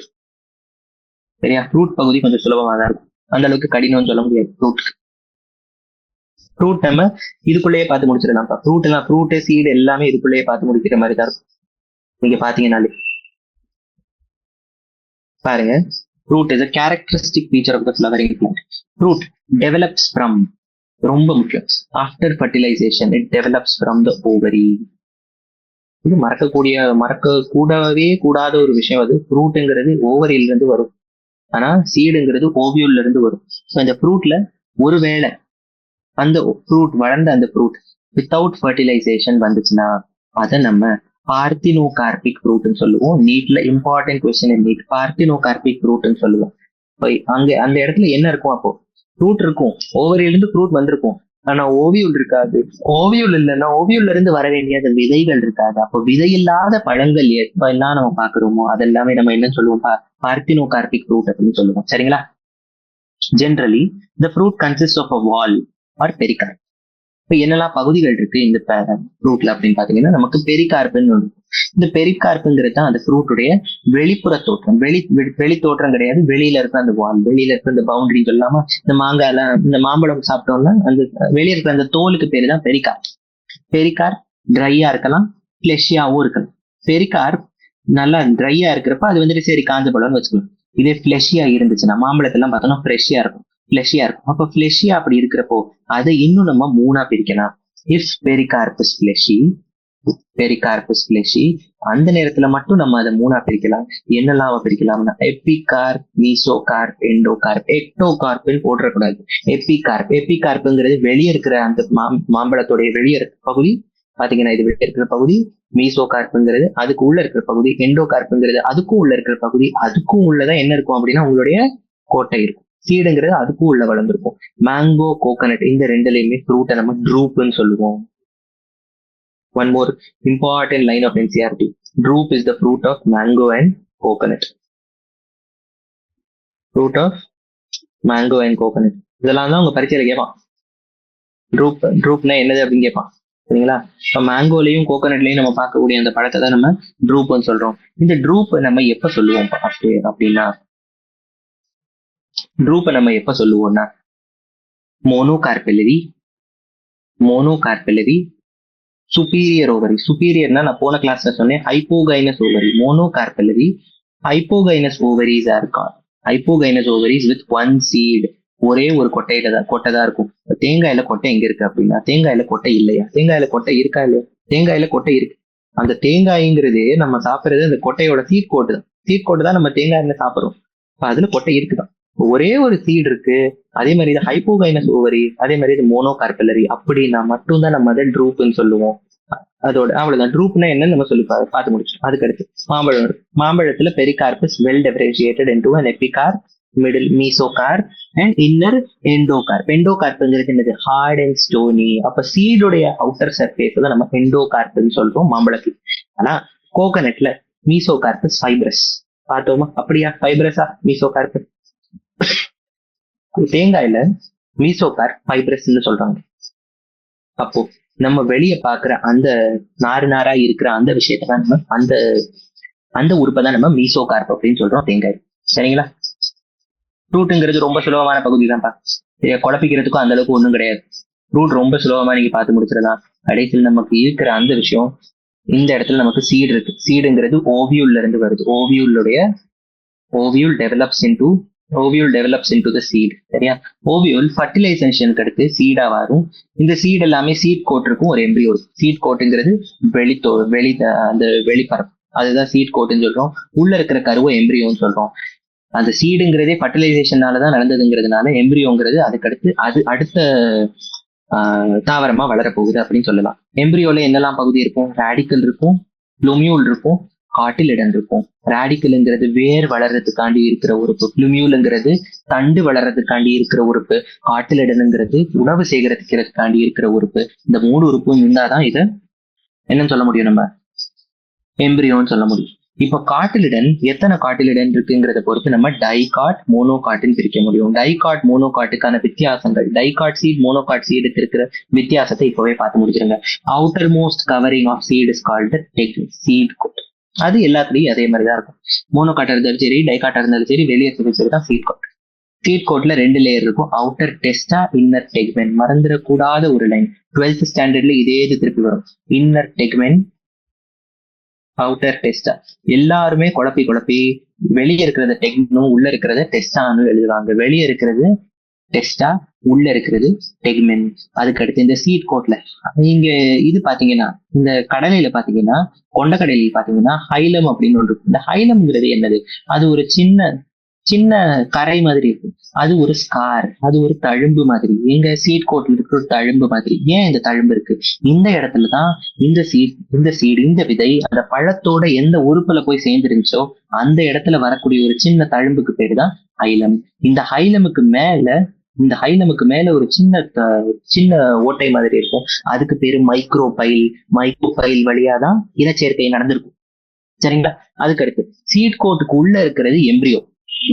சரியா? ஃப்ரூட் பகுதி கொஞ்சம் சுலபமா தான் இருக்கும், அந்த அளவுக்கு கடினம்னு சொல்ல முடியாது. ஃப்ரூட் நம்ம இதுக்குள்ளேயே பார்த்து முடிச்சிடலாம்ப்பா. ஃப்ரூட் சீடு எல்லாமே இதுக்குள்ளேயே பார்த்து முடிக்கிற மாதிரி தான் இருக்கும். நீங்க பாத்தீங்கன்னாலே பாருங்க, fruit is a characteristic feature of the flowering plant. Fruit develops from, ரொம்ப முக்கியம், after fertilization it develops from the ovary. இது மறக்க கூடாத ஒரு விஷயம். அது ஃப்ரூட்டுங்கிறது ஓவரியில இருந்து வரும், ஆனா சீடுங்கிறது ஓவியூல்ல இருந்து வரும். இந்த ஃப்ரூட்ல ஒருவேளை அந்த ஃப்ரூட் வளர்ந்த அந்த ஃப்ரூட் வித்தவுட் ஃபர்டிலைசேஷன் வந்துச்சுன்னா அதை நம்ம பார்த்தினோகார்பிக் ஃப்ரூட்னு சொல்லுவோம். நீட்ல இம்பார்ட்டன்ட் கொஸ்டின், நீட் பார்த்தினோகார்பிக் ஃப்ரூட்னு சொல்லுவோம். அந்த இடத்துல என்ன இருக்கும், அப்போ ஃப்ரூட் இருக்கும், ஓவரியில இருந்து ஃப்ரூட் வந்திருக்கும், ஆனா ஓவியூல் இருக்காது. ஓவியூல் இல்லைன்னா ஓவியூல்ல இருந்து வர வேண்டிய அந்த விதைகள் இருக்காது. அப்போ விதையில்லாத பழங்கள் எல்லாம் நம்ம பாக்குறோமோ அதெல்லாமே நம்ம என்ன சொல்லுவோம், பார்த்தினோகார்பிக் ஃப்ரூட் அப்படின்னு சொல்லுவோம். சரிங்களா? Generally the fruit consists of a wall or pericarp. இப்ப என்னெல்லாம் பகுதிகள் இருக்கு இந்த ஃப்ரூட்ல அப்படின்னு பாத்தீங்கன்னா, நமக்கு பெரிகார்ப்புன்னு ஒன்று. இந்த பெரிகார்ப்புங்கிறது தான் அந்த ஃப்ரூட்டுடைய வெளிப்புற தோற்றம். வெளி தோற்றம் கிடையாது, வெளியில இருக்கிற அந்த வால், வெளியில இருக்கிற அந்த பவுண்டரி சொல்லாம, இந்த மாம்பழம் சாப்பிட்டோம்னா அந்த வெளியே இருக்கிற அந்த தோலுக்கு பேரு தான் பெரிகார்ப். பெரிகார்ப் ட்ரையா இருக்கலாம், பிளெஷியாவும் இருக்கலாம். பெரிகார்ப் நல்லா ட்ரையா இருக்கிறப்ப அது வந்துட்டு சரி காஞ்ச பழம்னு வச்சுக்கலாம். இதே பிளெஷியா இருந்துச்சுன்னா, மாம்பழத்தெல்லாம் பார்த்தோம்னா ஃப்ரெஷ்ஷியா இருக்கும். அப்ப பிளெஷியா அப்படி இருக்கிறப்போ அதை இன்னும் நம்ம மூணா பிரிக்கலாம். இஃப் பெரிகார்பஸ் பிளெஷி, அந்த நேரத்துல மட்டும் நம்ம அதை மூணா பிரிக்கலாம். என்னெல்லாம் பிரிக்கலாம்னா எபிகார்ப், மீசோகார்ப், எண்டோகார்ப். எக்டோகார்ப்னு போடக்கூடாது. எபிகார்ப்புங்கிறது வெளியே இருக்கிற அந்த மாம்பழத்துடைய வெளியே இருக்கிற பகுதி பாத்தீங்கன்னா, இது வெளியே இருக்கிற பகுதி. மீசோகார்ப்புங்கிறது அதுக்கு உள்ள இருக்கிற பகுதி. எண்டோகார்ப்புங்கிறது அதுக்கும் உள்ள இருக்கிற பகுதி. அதுக்கும் உள்ளதான் என்ன இருக்கும் அப்படின்னா உங்களுடைய கோட்டை இருக்கும். சீடுங்கிறது அதுக்கும் உள்ள வளர்ந்துருக்கும். மேங்கோ, கோகனட், இந்த ரெண்டுலயுமே ஃப்ரூட்டை நம்ம ட்ரூப்னு சொல்லுவோம். One more important line of NCERT. Drupe is the fruit of mango and coconut. இதெல்லாம் தான் உங்க பரீட்சையில கேட்பான். ட்ரூப்னா என்னது அப்படின்னு கேட்பான். சரிங்களா? இப்போ மேங்கோலையும் கோகனட்லையும் நம்ம பார்க்கக்கூடிய அந்த பழத்தை தான் நம்ம ட்ரூப்னு சொல்றோம். இந்த ட்ரூப் நம்ம எப்ப சொல்லுவோம் அப்படின்னா, ட்ரூப்பை நம்ம எப்ப சொல்லுவோம்னா மோனோகார்பெல்லரி, சுப்பீரியர் ஓவரி. சுப்பீரியர்னா நான் போன கிளாஸ்ல சொன்னேன் hypogynous ovary. Monocarpellary, hypogynous ovaries are called. Hypogynous ovaries with one seed. ஒரே ஒரு கொட்டை தான் இருக்கும். தேங்காயில கொட்டை எங்க இருக்கு அப்படின்னா, தேங்காயில கொட்டை இல்லையா? தேங்காயில கொட்டை இருக்கா இல்லையா? தேங்காயில கொட்டை இருக்கு. அந்த தேங்காய்ங்கிறது நம்ம சாப்பிடுறது அந்த கொட்டையோட சீட் கோட்டு தான். சீட் கோட்டு தான் நம்ம தேங்காயில சாப்பிடுறோம். அதுல கொட்டை இருக்குதான். ஒரே ஒரு சீடு இருக்கு. அதே மாதிரி இது ஹைப்போகைனஸ் ஓவரி, அதே மாதிரி இது மோனோகார்பலரி அப்படின்னா மட்டும்தான் நம்ம அதை ட்ரூப்னு சொல்லுவோம். அதோட அவ்வளவுதான். ட்ரூப்னா என்னன்னு நம்ம சொல்லி பார்த்து முடிச்சோம். அதுக்கு அடுத்து மாம்பழம் இருக்கு. மாம்பழத்துல pericarp is well differentiated into an epicarp, middle mesocarp and inner endocarp. எண்டோகார்ப்ங்கிறது என்னது? Hard and stony. அப்ப சீடுடைய அவுட்டர் சர்ஃபேஸ் தான் நம்ம எண்டோகார்ப்னு சொல்றோம் மாம்பழத்துக்கு. ஆனா கோகனட்ல மீசோகார்பஸ் ஃபைப்ரஸ். பார்த்தோமா? அப்படியா? ஃபைப்ரஸா மீசோகார்ப்? தேங்காயில மீசோகார்ப் ஃபைப்ரஸ்ன்னு சொல்றாங்க. அப்போ நம்ம வெளியே பாக்குற அந்த நாறு நாரா இருக்கிற அந்த விஷயத்தான் நம்ம அந்த உறுப்பை தான் நம்ம மீசோகார்ப் அப்படின்னு சொல்றோம் தேங்காய். சரிங்களா? ஃப்ரூட்டுங்கிறது ரொம்ப சுலபமான பகுதி தான்ப்பா. குழப்பிக்கிறதுக்கும் அந்த அளவுக்கு ஒன்றும் கிடையாது. ஃப்ரூட் ரொம்ப சுலபமா நீங்க பார்த்து முடிச்சிடலாம். கடைசியில் நமக்கு இருக்கிற அந்த விஷயம், இந்த இடத்துல நமக்கு சீடு இருக்கு. சீடுங்கிறது ஓவியூல்ல இருந்து வருது. Ovule develops into the seed. சரியா? ஓவியூல் ஃபர்டிலைசேஷனுக்கு அடுத்து சீடா வரும். இந்த சீட் எல்லாமே சீட் கோட் இருக்கும், ஒரு எம்பிரியோ இருக்கும். சீட் கோட்டுங்கிறது அந்த வெளிப்பரப்பு, அதுதான் சீட் கோட்டுன்னு சொல்றோம். உள்ள இருக்கிற கருவை எம்பிரியோன்னு சொல்றோம். அந்த சீடுங்கிறதே ஃபர்டிலைசேஷனாலதான் நடந்ததுங்கிறதுனால எம்பிரியோங்கிறது அதுக்கடுத்து அது அடுத்த தாவரமா வளரப்போகுது அப்படின்னு சொல்லலாம். எம்பிரியோல என்னெல்லாம் பகுதி இருக்கும்? ரேடிக்கல் இருக்கும், ப்ளூமியூல் இருக்கும், காட்டிலிடன் இருக்கும். ரேடிக்கல்ங்கிறது வேர் வளர்றதுக்காண்டி இருக்கிற உறுப்பு, ப்ளூமியூல்ங்கிறது தண்டு வளர்றதுக்காண்டி இருக்கிற உறுப்பு, காட்டிலிடனுங்கிறது உணவு சேகரிக்கிறதுக்காண்டி இருக்கிற உறுப்பு. இந்த 3 உறுப்பும் இருந்தாதான் இதை என்னன்னு சொல்ல முடியும்? நம்ம எம்பிரியோன்னு சொல்ல முடியும். இப்ப காட்டிலிடன் எத்தனை காட்டிலிடன் இருக்குங்கிறத பொறுத்து நம்ம டைகாட், மோனோகாட்னு பிரிக்க முடியும். டைகாட், மோனோகாட்டுக்கான வித்தியாசங்கள், டைகாட் சீட், மோனோகாட் சீடுக்கு இருக்கிற வித்தியாசத்தை இப்பவே பார்த்து முடிச்சிருங்க. Outermost covering of seed is called seed coat. அது எல்லாத்துலயும் அதே மாதிரிதான் இருக்கும். மோனோகாட்டா இருந்தாலும் சரி, டைகாட்டா இருந்தாலும் சரி, வெளியே தான் சீட் கோட். சீட் கோட்ல 2 லேயர் இருக்கும். Outer டெஸ்டா, inner டெக்மென். மறந்துடக்கூடாத ஒரு லைன். 12th ஸ்டாண்டர்ட்ல இதே இது திருப்பி வரும். Inner tegmen, outer testa. எல்லாருமே குழப்பி வெளியே இருக்கிறத டெக்னும் உள்ள இருக்கிறத டெஸ்டான்னு எழுதுவாங்க. வெளியே இருக்கிறது டெஸ்டா, உள்ள இருக்கிறது டெக்மென். அதுக்கு அடுத்து இந்த சீட் கோட்ல நீங்க இது பாத்தீங்கன்னா, இந்த கடலையில பாத்தீங்கன்னா, கொண்டக்கடலையில பாத்தீங்கன்னா ஹைலம் அப்படின்னு ஒன்று இருக்கும். இந்த ஹைலம்ங்கிறது என்னது? அது ஒரு சின்ன கரை மாதிரி இருக்கும். அது ஒரு ஸ்கார், அது ஒரு தழும்பு மாதிரி. எங்க சீட் கோட்ல இருக்கிற ஒரு தழும்பு மாதிரி. ஏன் இந்த தழும்பு இருக்கு? இந்த இடத்துலதான் இந்த விதை அந்த பழத்தோட எந்த உறுப்புல போய் சேர்ந்துருந்துச்சோ அந்த இடத்துல வரக்கூடிய ஒரு சின்ன தழும்புக்கு பேரு தான் ஹைலம். இந்த ஹைலமுக்கு மேல ஒரு சின்ன ஓட்டை மாதிரி இருக்கும். அதுக்கு பேரு மைக்ரோபைல் வழியாதான் இனச்சேர்க்கை நடந்திருக்கும். சரிங்களா? அதுக்கு அடுத்து சீட் கோட்டுக்கு உள்ள இருக்கிறது எம்பிரியோ.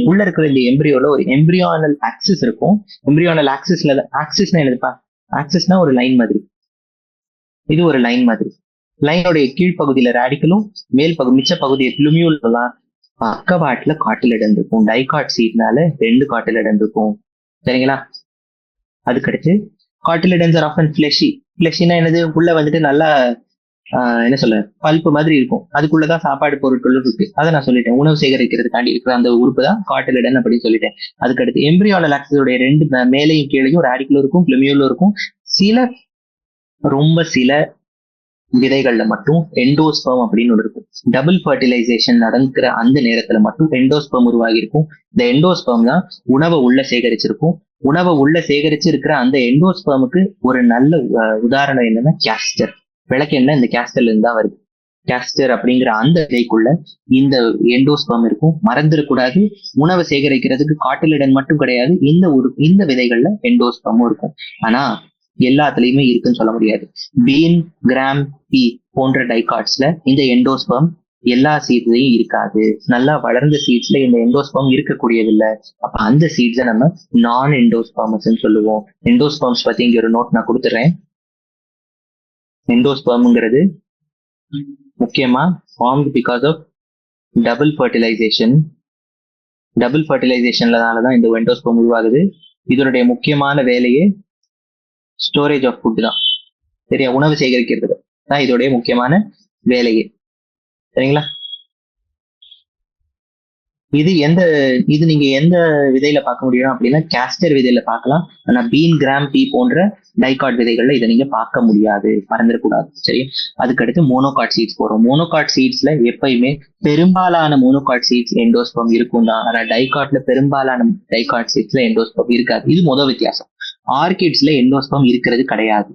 உள்ள இருக்கிற இந்த எம்பிரியோல ஒரு எம்பிரியானல் ஆக்சிஸ் இருக்கும். எம்பிரியானல் ஆக்சிஸ்னா என்னதுப்பா? ஆக்சிஸ்னா ஒரு லைன் மாதிரி. இது ஒரு லைன் மாதிரி. லைனுடைய கீழ்ப்பகுதியில ரேடிக்கலும், மிச்ச பகுதியை ப்ளூமியூல் எல்லாம் பக்கவாட்டுல காட்டிலிடன் இருக்கும். டைகாட் சீட்னால 2 காட்டிலிடன் இருக்கும். சரிங்களா? அதுக்கடுத்து காட்டிலிடன்ஸ் ஆர் ஆஃபன் ஃபிளெஷி. ஃபிளெஷினா என்னது? உள்ள வந்துட்டு நல்லா என்ன சொல்ல, பல்ப்பு மாதிரி இருக்கும். அதுக்குள்ளதான் சாப்பாடு பொருட்கள் இருக்கு. அதை நான் சொல்லிட்டேன். உணவு சேகரிக்கிறதுக்காண்டி இருக்கிற அந்த உறுப்பு தான் காட்டிலிடன் அப்படின்னு சொல்லிட்டேன். அதுக்கடுத்து எம்பிரியானல் ஆக்சிஸோட 2 மேலையும் கீழையும் ரேடிக்கலும் இருக்கும், ப்ளூமியூலும் இருக்கும். ரொம்ப சில விதைகள்ல மட்டும் எண்டோஸ்பெர்ம் அப்படின்னு ஒன்று இருக்கும். டபுள் ஃபர்டிலைசேஷன் நடக்கிற அந்த நேரத்துல மட்டும் எண்டோஸ்பெர்ம் உருவாகி இருக்கும். இந்த எண்டோஸ்பெர்ம் தான் உணவை உள்ள சேகரிச்சிருக்கும். உணவை உள்ள சேகரிச்சிருக்கிற அந்த எண்டோஸ்பெர்முக்கு ஒரு நல்ல உதாரணம் என்னன்னா கேஸ்டர். விளக்கெண்ணெய் இந்த கேஸ்டர்ல இருந்து தான் வருது. கேஸ்டர் அப்படிங்கிற அந்த விதைக்குள்ள இந்த எண்டோஸ்பெர்ம் இருக்கும். மறந்துடக்கூடாது, உணவை சேகரிக்கிறதுக்கு காட்டிலிடன் மட்டும் கிடையாது, இந்த விதைகள்ல எண்டோஸ்பெர்மும் இருக்கும். ஆனா எல்லாத்துலயுமே இருக்குன்னு சொல்ல முடியாது. பீன், கிராம், பீ போன்ற டைகாட்ஸ்ல இந்த எண்டோஸ்பெர்ம் எல்லா சீட்லையும் இருக்காது. நல்லா வளர்ந்த சீட்ஸ்ல இந்த எண்டோஸ்பெர்ம் இருக்கக்கூடியது இல்லை. அப்ப அந்த சீட்ஸை நம்ம நான் எண்டோஸ்பெர்ம்ஸ் சொல்லுவோம். எண்டோஸ்பெர்ம்ஸ் பத்தி இங்க ஒரு நோட் நான் கொடுத்துறேன். எண்டோஸ்பெர்ம்ங்கிறது முக்கியமா formed because of double fertilization. Double ஃபர்டிலைசேஷன்லதான் இந்த எண்டோஸ்பெர்ம் உருவாகுது. இதனுடைய முக்கியமான வேலையே ஸ்டோரேஜ் ஆஃப் ஃபுட் தான். சரியா? உணவு சேகரிக்கிறது தான் இதோடைய முக்கியமான வேலையே. சரிங்களா? இது நீங்க எந்த விதையில பார்க்க முடியும் அப்படின்னா கேஸ்டர் விதையில பார்க்கலாம். ஆனா பீன், கிராம், பீ போன்ற டைகாட் விதைகள்ல இதை நீங்க பார்க்க முடியாது, மறந்துடக்கூடாது. சரி, அதுக்கடுத்து மோனோகாட் சீட்ஸ் போறோம். மோனோகாட் சீட்ஸ்ல எப்பயுமே பெரும்பாலான மோனோகாட் சீட்ஸ் எண்டோஸ்பம் இருக்கும் தான். ஆனா டைகாட்ல பெரும்பாலான டைகாட் சீட்ஸ்ல எண்டோஸ்பம் இருக்காது. இது முதல் வித்தியாசம். ஆர்கிட்ஸ்ல எண்டோஸ்பம் இருக்கிறது கிடையாது.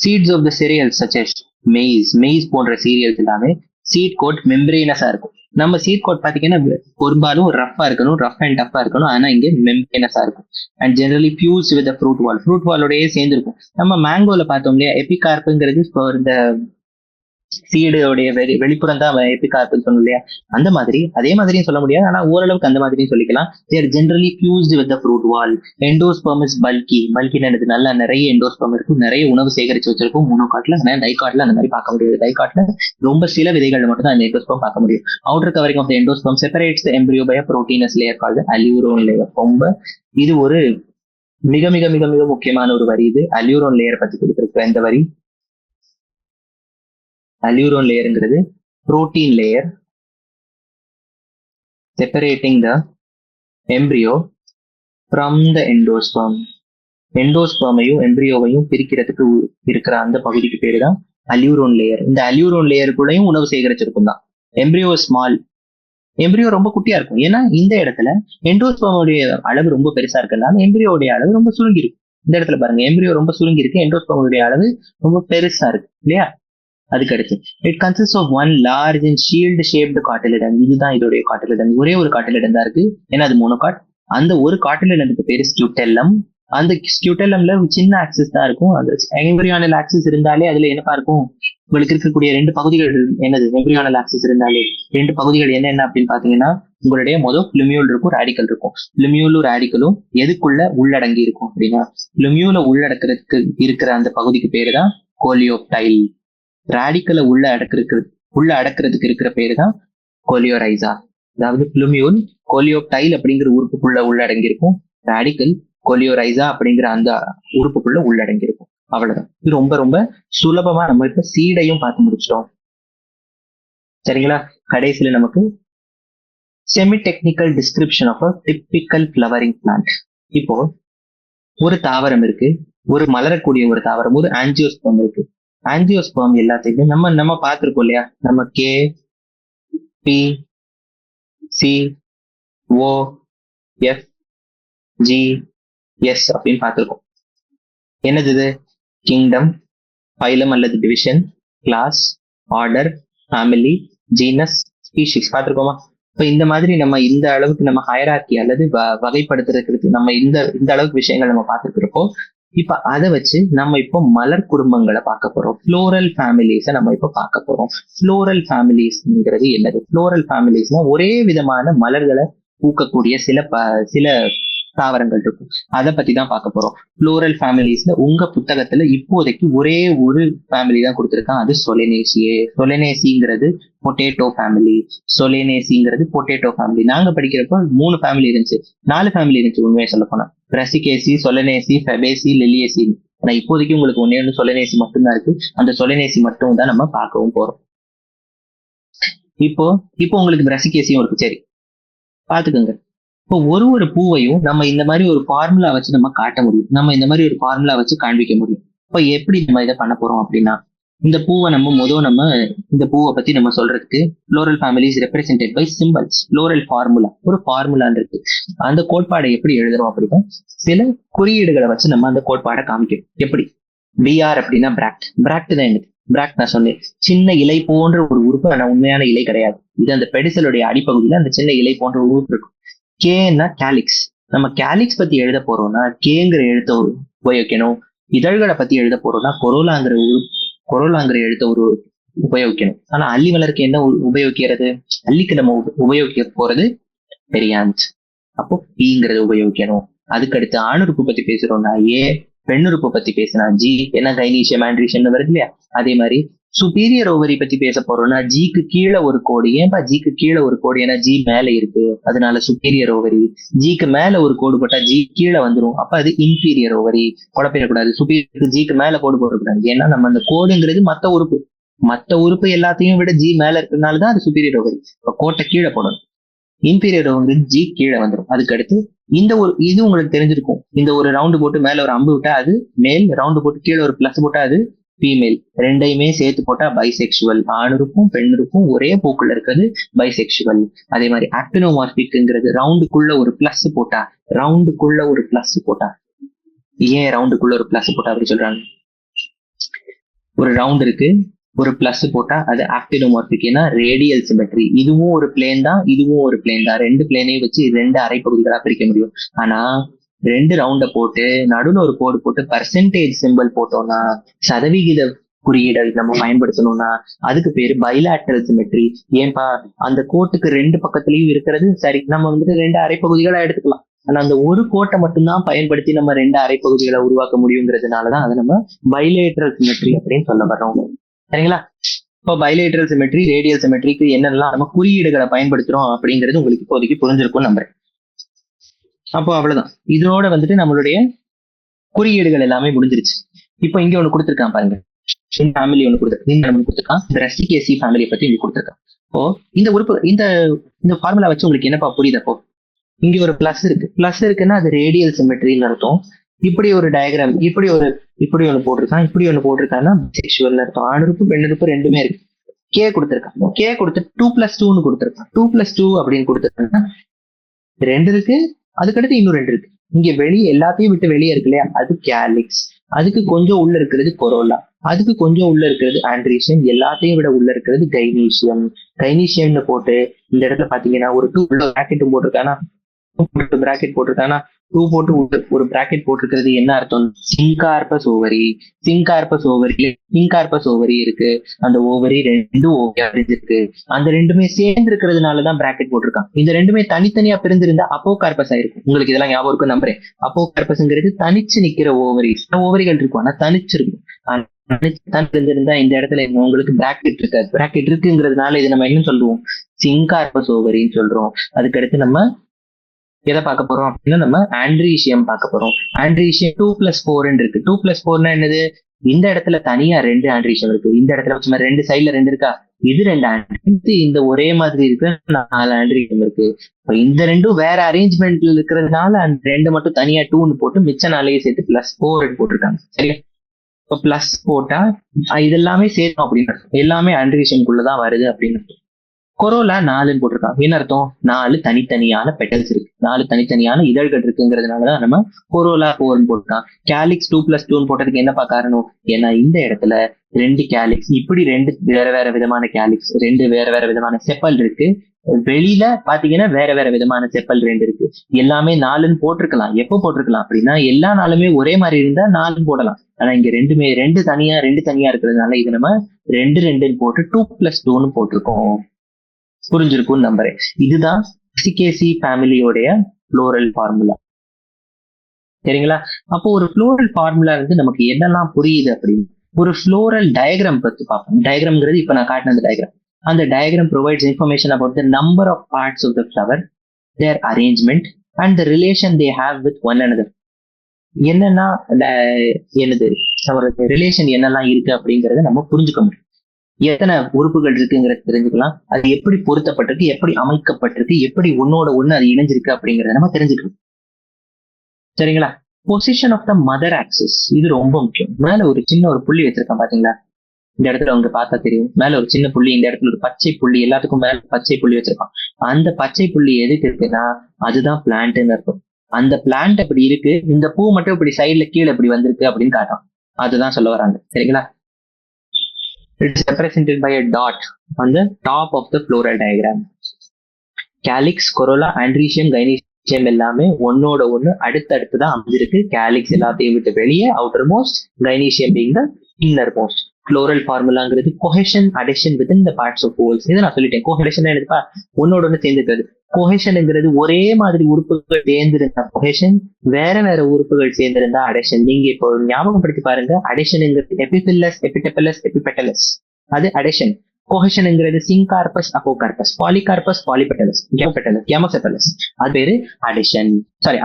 Seeds of the cereals such as maize போன்ற சீரியல்ஸ் எல்லாமே சீட் கோட் மெம்பரேனஸா இருக்கும். நம்ம சீட் கோட் பாத்தீங்கன்னா பெரும்பாலும் ரஃபா இருக்கணும், ரஃப் அண்ட் டஃபா இருக்கணும். ஆனா இங்க மெம்பரேனஸா இருக்கும். And generally fused with fruit வாலோடயே சேர்ந்துருக்கும். நம்ம மேங்கோல பார்த்தோம் இல்லையா, எபிகார்ப்புங்கிறது இந்த சீடோடைய வெளிப்புறம் தான் எபிகார்ப்னு சொன்னோம் இல்லையா, அந்த மாதிரி அதே மாதிரியும் சொல்ல முடியாது. ஆனா ஓரளவுக்கு அந்த மாதிரியும் சொல்லிக்கலாம். They're generally fused with fruit wall. Endosperm is பல்கினது நல்லா நிறைய எண்டோஸ்பெர்ம் இருக்கும், நிறைய உணவு சேகரிச்சு வச்சிருக்கும் மோனோகாட்ல. ஆனா டைகாட்ல அந்த மாதிரி பார்க்க முடியாது. டைகாட்ல ரொம்ப சில விதைகள் மட்டும் தான் அந்த எண்டோஸ்பெர்ம் பார்க்க முடியும். Outer covering of the endosperm separates the embryo by proteinous layer called aleurone layer. ரொம்ப இது ஒரு மிக மிக மிக மிக முக்கியமான ஒரு வரி. இது அல்யூரோன் லேயர் பத்தி கொடுத்திருக்கிற இந்த வரி. அல்யூரோன் லேயருங்கிறது protein layer separating the embryo from the endosperm. எண்டோஸ்பெர்மையும் எம்ப்ரியோவையும் பிரிக்கிறதுக்கு இருக்கிற அந்த பகுதிக்கு பேரு தான் அல்யூரோன் லேயர். இந்த அல்யூரோன் லேயருக்குள்ளேயும் உணவு சேகரிச்சிருக்கும் தான். எம்ப்ரியோ ஸ்மால், எம்ப்ரியோ ரொம்ப குட்டியா இருக்கும். ஏன்னா இந்த இடத்துல எண்டோஸ்பெர்மோடைய அளவு ரொம்ப பெருசா இருக்கிறதுனால எம்ப்ரியோடைய அளவு ரொம்ப சுருங்கி இருக்கும். இந்த இடத்துல பாருங்க, எம்ப்ரியோ ரொம்ப சுருங்கி இருக்கு, எண்டோஸ்பெர்மோடைய அளவு ரொம்ப பெருசா இருக்கு இல்லையா. அதுக்கடுத்து it consist of one large and shield shaped cotyledon. இதுதான் இதோடைய காட்டிலிடன். ஒரே ஒரு காட்டிலிடன் தான் இருக்கு, ஏன்னா அது மோனோகாட். அந்த ஒரு காட்டிலிடனுக்கு பேரு ஸ்கியூட்டெல்லம். அந்த ஸ்கியூட்டெல்லம்ல சின்ன ஆக்சிஸ் தான் இருக்கும். அந்த எம்பிரியானல் ஆக்சிஸ் இருந்தாலே அதுல என்னப்பா இருக்கும், உங்களுக்கு இருக்கக்கூடிய ரெண்டு பகுதிகள் என்னது, எம்பிரியானல் ஆக்சிஸ் இருந்தாலே ரெண்டு பகுதிகள் என்ன அப்படின்னு பாத்தீங்கன்னா, உங்களுடைய முதல் பிளிமியூல் இருக்கும், ரேடிக்கல் இருக்கும். பிளிமியூலும் ரேடிக்கலும் எதுக்குள்ள உள்ளடங்கி இருக்கும் அப்படின்னா, பிளிமியூல உள்ளடக்கிறதுக்கு இருக்கிற அந்த பகுதிக்கு பேரு தான் கோலியோப்டைல். ரேடிக்கலை உள்ள அடக்கிறதுக்கு இருக்கிற பேரு தான் கோலியோரைசா. அதாவது பிளுமியூல் கோலியோப்டைல் அப்படிங்கிற உறுப்புக்குள்ள உள்ளடங்கி இருக்கும், ரேடிக்கல் கோலியோரைசா அப்படிங்கிற அந்த உறுப்புக்குள்ள உள்ளடங்கி இருக்கும். அவ்வளவுதான். இது ரொம்ப ரொம்ப சுலபமா நம்ம இப்ப சீடையும் பார்த்து முடிச்சிட்டோம். சரிங்களா. கடைசியில நமக்கு semi technical description of a typical flowering plant. இப்போ ஒரு தாவரம் இருக்கு, ஒரு மலரக்கூடிய ஒரு தாவரம், ஒரு ஆஞ்சியோஸ்பெர்ம் இருக்கு. ஆஞ்சியோஸ்பெர்ம் எல்லாத்தையுமே நம்ம பார்த்திருக்கோம் இல்லையா. நம்ம K, P, C, O, F, G, S அப்படின்னு பார்த்திருக்கோம். என்னது இது? கிங்டம், பைலம் அல்லது division, class, order, family, genus, species பார்த்திருக்கோமா? இப்ப இந்த மாதிரி நம்ம இந்த அளவுக்கு நம்ம ஹைரார்கி அல்லது வகைப்படுத்துறதுக்கு நம்ம இந்த அளவுக்கு விஷயங்கள் நம்ம பார்த்துருக்கிறப்போ, இப்ப அதை வச்சு நம்ம இப்போ மலர் குடும்பங்களை பார்க்க போறோம். ஃப்ளோரல் ஃபேமிலிஸை நம்ம இப்போ பார்க்க போறோம். ஃப்ளோரல் ஃபேமிலிஸ்ங்கிறது என்னது? ஃப்ளோரல் ஃபேமிலிஸ்னா ஒரே விதமான மலர்களை பூக்கக்கூடிய சில தாவரங்கள் இருக்கும். அதை பத்தி தான் பார்க்க போறோம். ஃப்ளோரல் ஃபேமிலிஸ்ல உங்க புத்தகத்துல இப்போதைக்கு ஒரே ஒரு ஃபேமிலி தான் கொடுத்துருக்கான், அது சொலினேசியே. சொலினேசிங்கிறது பொட்டேட்டோ ஃபேமிலி. சொலினேசிங்கிறது பொட்டேட்டோ ஃபேமிலி. நாங்க படிக்கிறப்போ 3 ஃபேமிலி இருந்துச்சு, 4 ஃபேமிலி இருந்துச்சு உண்மையை சொல்ல போனா. பிரசிகேசி, சொலனேசி, ஃபெபேசி, லிலியேசி. ஆனா இப்போதைக்கு உங்களுக்கு ஒண்ணு சொலனேசி மட்டும்தான் இருக்கு. அந்த சொலனேசி மட்டும் தான் நம்ம பார்க்கவும் போறோம். இப்போ உங்களுக்கு பிரசிகேசியும் இருக்கு. சரி, பாத்துக்கோங்க. இப்போ ஒரு பூவையும் நம்ம இந்த மாதிரி ஒரு ஃபார்முலா வச்சு நம்ம காட்ட முடியும், நம்ம இந்த மாதிரி ஒரு ஃபார்முலா வச்சு காண்பிக்க முடியும். இப்போ எப்படி நம்ம இதை பண்ண போறோம் அப்படின்னா, இந்த பூவை நம்ம இந்த பூவை பத்தி நம்ம சொல்றதுக்கு floral families represented by symbols. Floral formula, ஒரு ஃபார்முலான்னு இருக்கு. அந்த கோட்பாடை எப்படி எழுதுறோம் அப்படின்னா, சில குறியீடுகளை வச்சு நம்ம அந்த கோட்பாடை காமிக்கிறோம். எப்படி? பிஆர் அப்படின்னா பிராக்ட் தான். எனக்கு பிராக்ட் நான் சொன்னேன், சின்ன இலை போன்ற ஒரு உறுப்பு. ஆனா உண்மையான இலை கிடையாது. இது அந்த பெடிசலுடைய அடிப்பகுதியில அந்த சின்ன இலை போன்ற ஒரு உறுப்பு இருக்கும். கேன்னா கேலிக்ஸ். நம்ம கேலிக்ஸ் பத்தி எழுத போறோம்னா கேங்கிற எழுத்த உபயோகிக்கணும். இதழ்களை பத்தி எழுத போறோம்னா கொரோலாங்கிற எழுத்த உபயோகிக்கணும். ஆனா அல்லி மலருக்கு என்ன உபயோகிக்கிறது? அல்லிக்கு நம்ம உபயோகிக்க போறது பெரியான்ஸ். அப்போ பீங்கிறத உபயோகிக்கணும். அதுக்கடுத்து ஆணுறுப்பு பத்தி பேசுறோம்னா ஏ, பெண்ணுறுப்பு பத்தி பேசினா ஜி. ஏன்னா கைனீஷியம் ஆண்ட்ரீஷியம் வருது இல்லையா. அதே மாதிரி சுப்பீரியர் ஓவரி பத்தி பேச போறோம்னா ஜிக்கு கீழே ஒரு கோடு. ஏன்பா ஜிக்கு கீழே ஒரு கோடு? ஏன்னா ஜி மேல இருக்கு, அதனால சுப்பீரியர் ஓவரி. ஜிக்கு மேல ஒரு கோடு போட்டா ஜி கீழே வந்துடும், அப்ப அது இன்ஃபீரியர் ஓவரி. குழப்பிடக்கூடாது. சுப்பீரியர் ஜிக்கு மேல கோடு போடக்கூடாது. ஏன்னா நம்ம அந்த கோடுங்கிறது மத்த உறுப்பு எல்லாத்தையும் விட ஜி மேல இருக்கிறதுனாலதான் அது சுப்பீரியர் ஓவரி. இப்ப கோட்டை கீழே போடணும். இன்ஃபீரியர் ஓவங்கிறது ஜி கீழே வந்துடும். அதுக்கு அடுத்து இந்த ஒரு இது உங்களுக்கு தெரிஞ்சிருக்கும், இந்த ஒரு ரவுண்டு போட்டு மேல ஒரு அம்பு விட்டா அது மேல், ரவுண்டு போட்டு கீழே ஒரு பிளஸ் போட்டா அது ஃபீமேல். ரெண்டையுமே சேர்த்து போட்டா பைசெக்சுவல். ஆணுக்கும் பெண்ணுக்கும் ஒரே போக்குள்ள இருக்கிறது பைசெக்சுவல். அதே மாதிரி ஆக்டினோமார்பிக்ங்கிறது ரவுண்டுக்குள்ள ஒரு பிளஸ் போட்டா, ரவுண்டுக்குள்ள ஒரு பிளஸ் போட்டா. ஏன் ரவுண்டுக்குள்ள ஒரு பிளஸ் போட்டா அப்படி சொல்றாங்க? ஒரு ரவுண்ட் இருக்கு, ஒரு பிளஸ் போட்டா அது ஆக்டினோமார்பிக். ஏன்னா ரேடியல் சிமெட்ரி. இதுவும் ஒரு பிளேன் தான், இதுவும் ஒரு பிளேன் தான். ரெண்டு பிளேனையும் வச்சு ரெண்டு அரை பகுதிகளா பிரிக்க முடியும். ஆனா ரெண்டு ரவுண்ட போட்டு நடுவில் ஒரு கோடு போட்டு பர்சன்டேஜ் சிம்பிள் போட்டோம்னா, சதவிகித குறியீடு நம்ம பயன்படுத்தணும்னா அதுக்கு பேரு பைலாட்ரல் சிமெட்ரி. ஏன்பா, அந்த கோட்டுக்கு ரெண்டு பக்கத்துலயும் இருக்கிறது சரி, நம்ம வந்துட்டு ரெண்டு அரை பகுதிகளா எடுத்துக்கலாம். ஆனா அந்த ஒரு கோட்டை மட்டும்தான் பயன்படுத்தி நம்ம ரெண்டு அரை பகுதிகளை உருவாக்க முடியுங்கிறதுனாலதான் அதை நம்ம பைலேட்ரல் சிமெட்ரி அப்படின்னு சொல்ல வர்றோம். சரிங்களா? இப்போ பைலேட்ரல் சிமெட்ரி, ரேடியல் சிமெட்ரிக்கு என்னெல்லாம் நம்ம குறியீடுகளை பயன்படுத்துறோம் அப்படிங்கிறது உங்களுக்கு இப்போதைக்கு புரிஞ்சிருக்கும் நம்புறேன். அப்போ அவ்வளவுதான், இதோட வந்துட்டு நம்மளுடைய குறியீடுகள் எல்லாமே முடிஞ்சிருச்சு. இப்போ இங்க ஒண்ணு கொடுத்துருக்கான் பாருங்க, ஃபேமிலி ஒண்ணு கொடுத்துருக்கான். இந்த ரஸ்டிகேசி ஃபேமிலியை பத்தி இங்க கொடுத்துருக்கான். இப்போ இந்த உறுப்பு இந்த ஃபார்முலா வச்சு உங்களுக்கு என்னப்பா புரியுது? அப்போ இங்க ஒரு பிளஸ் இருக்கு, பிளஸ் இருக்குன்னா அது ரேடியல் சிமெட்ரின்னு அர்த்தம். இப்படி ஒரு டயக்ராம், இப்படி ஒண்ணு போட்டிருக்கான், இப்படி ஒண்ணு போட்டிருக்கான்னா செக்ஷுவல் அர்த்தம். ஆணுறுப்பு பெண்ணுறுப்பு ரெண்டுமே இருக்கு. கே கொடுத்துருக்கான், கே கொடுத்து 2+2 கொடுத்துருக்கான். 2+2 அப்படின்னு கொடுத்துருக்காங்கன்னா ரெண்டு இருக்கு, அதுக்கடுத்து இன்னும் ரெண்டு இருக்கு. இங்க வெளியே எல்லாத்தையும் விட்டு வெளியே இருக்கு இல்லையா, அது கேலிக்ஸ். அதுக்கு கொஞ்சம் உள்ள இருக்கிறது கொரோலா, அதுக்கு கொஞ்சம் உள்ள இருக்கிறது ஆண்ட்ரீஷியம், எல்லாத்தையும் விட உள்ள இருக்கிறது கைனீசியம். கைனீசியம்னு போட்டு இந்த இடத்துல பாத்தீங்கன்னா ஒரு 2 பிராக்கெட்டும் போட்டிருக்கானா, பிராக்கெட் போட்டிருக்கானா, 2 போட்டு ஒரு பிராக்கெட் போட்டிருக்கிறது என்ன அர்த்தம்? சிங்கார்பஸ் ஓவரி. சிங்கார்பஸ் ஓவரி இருக்கு. அந்த ஓவரி ரெண்டும் இருக்கு. அந்த ரெண்டுமே சேர்ந்து இருக்கிறதுனாலதான் பிராக்கெட் போட்டிருக்கான். இந்த ரெண்டுமே தனித்தனியா பிரிஞ்சிருந்தா அப்போகார்பஸ் ஆயிருக்கும். உங்களுக்கு இதெல்லாம் ஞாபகம் இருக்கும் நம்புறேன். அப்போகார்பஸ்ங்கிறது தனிச்சு நிக்கிற ஓவரி. ஓவரிகள் இருக்கும் ஆனா தனிச்சிருக்கும். இருந்தா இந்த இடத்துல உங்களுக்கு பிராக்கெட் இருக்காது. பிராக்கெட் இருக்குங்கிறதுனால இது நம்ம என்ன சொல்லுவோம்? சிங்கார்பஸ் ஓவரின்னு சொல்றோம். அதுக்கடுத்து நம்ம எதை பார்க்க போறோம் அப்படின்னா நம்ம ஆண்ட்ரீஷியம் பார்க்க போறோம். ஆண்ட்ரீஷியம் 2+4 இருக்கு. 2+4 என்னது? இந்த இடத்துல தனியா 2 ஆண்ட்ரீஷியம் இருக்கு. இந்த இடத்துல ரெண்டு சைட்ல 2 இருக்கா, இது 2 ஆண்ட்ரீஷியம். இந்த ஒரே மாதிரி இருக்கு 4 ஆண்ட்ரீஷியம் இருக்கு. இந்த ரெண்டும் வேற அரேஞ்ச்மெண்ட்ல இருக்கிறதுனால அந்த 2 மட்டும் தனியா 2ன்னு போட்டு மிச்ச 4 சேர்த்து +4 போட்டிருக்காங்க. சரியா? இப்போ பிளஸ் போட்டா இதெல்லாமே சேர்த்தோம் அப்படின்னு எல்லாமே ஆண்ட்ரீஷியம்குள்ளதான் வருது அப்படின்னு. கொரோலா 4ன்னு போட்டிருக்காங்க. என்ன அர்த்தம்? 4 தனித்தனியான பெட்டல்ஸ் இருக்கு, 4 தனித்தனியான இதழ்கள் இருக்குங்கிறதுனாலதான் நம்ம கொரோலா 4ன்னு போட்டிருக்கான். கேலிக்ஸ் 2+2 போட்டதுக்கு என்னப்பா காரணம்? ஏன்னா இந்த இடத்துல 2 கேலிக்ஸ், இப்படி 2 வேற வேற விதமான கேலிக்ஸ், 2 வேற வேற விதமான செப்பல் இருக்கு. வெளியில பாத்தீங்கன்னா வேற வேற விதமான செப்பல் 2 இருக்கு. எல்லாமே 4ன்னு போட்டிருக்கலாம். எப்போ போட்டிருக்கலாம் அப்படின்னா எல்லா நாளுமே ஒரே மாதிரி இருந்தா 4ன்னு போடலாம். ஆனா இங்க ரெண்டு தனியா இருக்கிறதுனால இது நம்ம 2 போட்டு 2+2ன்னு போட்டிருக்கோம். புரிஞ்சிருக்கும்னு நம்புறேன். இதுதான் ரஸ்டிகேசி ஃபேமிலியோடைய ஃப்ளோரல் ஃபார்முலா. சரிங்களா? அப்போ ஒரு ஃப்ளோரல் ஃபார்முலா வந்து நமக்கு என்னெல்லாம் புரியுது அப்படின்னு ஒரு ஃப்ளோரல் டயக்ராம் பத்தி பார்ப்போம். டயக்ராம்ங்கிறது இப்ப நான் காட்டின அந்த டயக்ராம். அந்த diagram provides information about the number of parts of the flower, their arrangement and the relation they have with one another. என்னன்னா நம்மளோட ரிலேஷன் என்னெல்லாம் இருக்கு அப்படிங்கறத நம்ம புரிஞ்சுக்க முடியும். எத்தனை உறுப்புகள் இருக்குங்கிறத தெரிஞ்சுக்கலாம். அது எப்படி பொருத்தப்பட்டிருக்கு, எப்படி அமைக்கப்பட்டிருக்கு, எப்படி ஒன்னோட ஒண்ணு அது இணைஞ்சிருக்கு அப்படிங்கறத நம்ம தெரிஞ்சுக்கணும். சரிங்களா? Position of the mother axis, இது ரொம்ப முக்கியம். மேல ஒரு சின்ன ஒரு புள்ளி வச்சிருக்கேன் பாத்தீங்களா? இந்த இடத்துல அவங்க பார்த்தா தெரியும். மேல ஒரு சின்ன புள்ளி, இந்த இடத்துல ஒரு பச்சை புள்ளி, எல்லாத்துக்கும் மேல பச்சை புள்ளி வச்சிருக்கான். அந்த பச்சை புள்ளி எதுக்கு இருக்குன்னா அதுதான் பிளான்ட்னு இருக்கும். அந்த பிளான்ட் அப்படி இருக்கு, இந்த பூ மட்டும் இப்படி சைட்ல கீழே இப்படி வந்திருக்கு அப்படின்னு காட்டும். அதுதான் சொல்ல வராங்க. சரிங்களா? It is represented by a dot on the top of the floral diagram. Calyx, corolla, andrecium, gynoecium எல்லாமே ஒன்னோட ஒண்ணு அடுத்தடுத்துதான் அமைஞ்சிருக்கு. கேலிக்ஸ் எல்லாத்தையும் விட்டு வெளியே, outermost, gynoecium being the inner most. Floral ஃபார்முலாங்கிறது cohesion, adhesion within the parts of wholes. இதை நான் சொல்லிட்டேன். cohesion என்னதுப்பா? ஒன்னோட ஒண்ணு சேர்ந்துருக்காது. cohesionங்கிறது ஒரே மாதிரி உறுப்புகள் சேர்ந்திருந்தா cohesion, வேற வேற உறுப்புகள் சேர்ந்திருந்தா adhesion. நீங்க இப்போ ஞாபகப்படுத்தி பாருங்க. adhesionங்கிறது எபிபில்லஸ், எபிடெபிலஸ், எபிபெட்டலஸ், அது adhesion. கொஹெஷன்ங்கிறது சிங்கார்பஸ், அப்போகார்பஸ், பாலிகார்பஸ், பாலிபெட்டலஸ், கேமோசெபலஸ். அது பேரு அடிஷன்.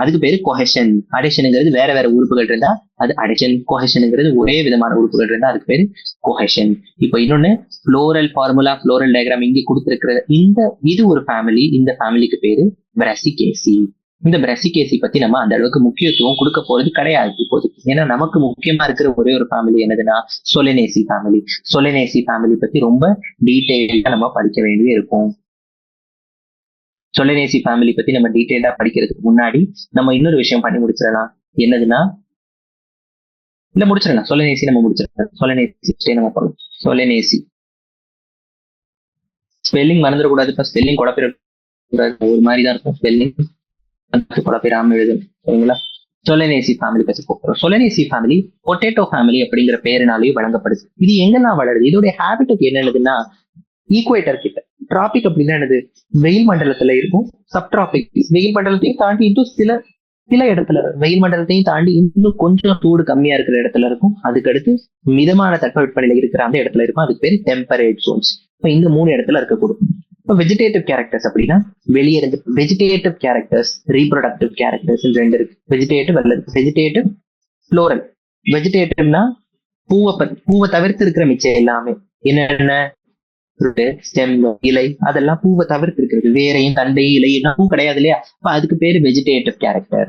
அதுக்கு பேரு கொஹெஷன். அடிஷனுங்கிறது வேற வேற உறுப்புகள் இருந்தா அது அடிஷன். கொஹெஷன்ங்கிறது ஒரே விதமான உறுப்புகள் இருந்தா அதுக்கு பேரு கொஹெஷன். இப்போ இன்னொன்னு ஃப்ளோரல் ஃபார்முலா, ஃப்ளோரல் டயக்ராம் இங்கே கொடுத்திருக்கிற இது ஒரு ஃபேமிலி. இந்த ஃபேமிலிக்கு பேரு பிரசிகேசி. இந்த பிரசிகேசி பத்தி நம்ம அந்த அளவுக்கு முக்கியத்துவம் கொடுக்க போறது கிடையாது இப்போதைக்கு. ஏன்னா நமக்கு முக்கியமா இருக்கிற ஒரே ஒரு ஃபேமிலி என்னதுன்னா சொலனேசி ஃபேமிலி. சொலனேசி ஃபேமிலி பத்தி ரொம்ப டீடைல்டா நம்ம படிக்க வேண்டிய இருக்கும். சொலனேசி ஃபேமிலி பத்தி நம்ம டீடைல்டா படிக்கிறதுக்கு முன்னாடி நம்ம இன்னொரு விஷயம் பண்ணி முடிச்சிடலாம். என்னதுன்னா முடிச்சிடலாம். சொலனேசி நம்ம முடிச்சிடலாம். சொலனேசி நம்ம போகலாம். சொலனேசி ஸ்பெல்லிங் மறந்துடக்கூடாது. இப்ப ஸ்பெல்லிங் குழப்பிட ஒரு மாதிரி தான் இருக்கும் ஸ்பெல்லிங். குழப்பிடாம எழுதும். சரிங்களா? சொலனேசி ஃபேமிலி பத்தி போகிறோம். சொலனேசி ஃபேமிலி பொட்டேட்டோ ஃபேமிலி அப்படிங்கிற பேருனாலேயும் வழங்கப்படுது. இது எங்கெல்லாம் வளருது? இதோடைய ஹேபிட்டுக்கு என்னதுன்னா ஈக்குவேட்டர் கிட்ட. டிராபிக் அப்படின்னா என்னது? வெயில் மண்டலத்துல இருக்கும். சப்டிராபிக் வெயில் மண்டலத்தையும் தாண்டி இன்னும் சில இடத்துல, வெயில் மண்டலத்தையும் தாண்டி இன்னும் கொஞ்சம் சூடு கம்மியா இருக்கிற இடத்துல இருக்கும். அதுக்கடுத்து மிதமான தட்பவெப்பநிலை இருக்கிற அந்த இடத்துல இருக்கும். அதுக்கு பேரு டெம்பரேட் ஜோன்ஸ். இப்ப இந்த 3 இடத்துல இருக்கக்கூடும். இப்போ வெஜிடேட்டிவ் கேரக்டர்ஸ் அப்படின்னா வெளியே இருந்து வெஜிடேட்டிவ் கேரக்டர்ஸ், ரீப்ரொடக்டிவ் கேரக்டர்ஸ் 2 இருக்கு. வெஜிடேட்டிவ் அல்லது வெஜிடேட்டிவ், ஃப்ளோரல். வெஜிடேட்டிவ்னா பூவை தவிர்த்து இருக்கிற மிச்சம் எல்லாமே என்னென்ன ஸ்டெம், இலை, அதெல்லாம் பூவை தவிர்த்து இருக்கிறது. வேறையும் தண்டை, இலை எல்லாம் பூ கிடையாது இல்லையா? அப்ப அதுக்கு பேரு வெஜிடேட்டிவ் கேரக்டர்.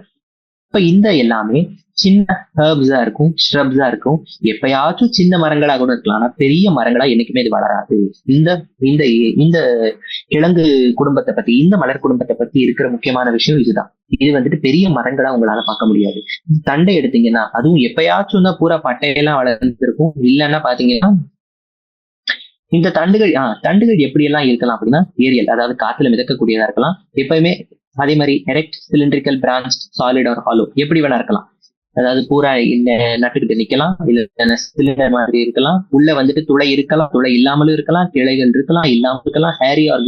இப்ப இந்த எல்லாமே சின்ன ஹெர்ப்ஸா இருக்கும், ஷ்ரப்ஸா இருக்கும். எப்பயாச்சும் சின்ன மரங்களா கூட இருக்கலாம். ஆனா பெரிய மரங்களா என்னைக்குமே இது வளராது. இந்த இந்த இந்த கிழங்கு குடும்பத்தை பத்தி, இந்த மலர் குடும்பத்தை பத்தி இருக்கிற முக்கியமான விஷயம் இதுதான். இது வந்துட்டு பெரிய மரங்களா உங்களால பார்க்க முடியாது. தண்டை எடுத்தீங்கன்னா அதுவும் எப்பயாச்சும் தான் பூரா பட்டையெல்லாம் வளர்ந்துருக்கும். இல்லைன்னா பாத்தீங்கன்னா இந்த தண்டுகள் எப்படி எல்லாம் இருக்கலாம் அப்படின்னா ஏரியல், அதாவது காத்துல மிதக்கக்கூடியதா இருக்கலாம். எப்பயுமே அதே மாதிரி erect, cylindrical, branch, solid or hollow எப்படி வேணா இருக்கலாம். அதாவது பூரா நட்டுக்கிட்டு நிக்கலாம், இல்ல சிலிண்டர் மாதிரி இருக்கலாம். உள்ள வந்துட்டு துளை இருக்கலாம், துளை இல்லாமலும் இருக்கலாம். கிளைகள் இருக்கலாம், இல்லாம இருக்கலாம். ஹேரி ஆர்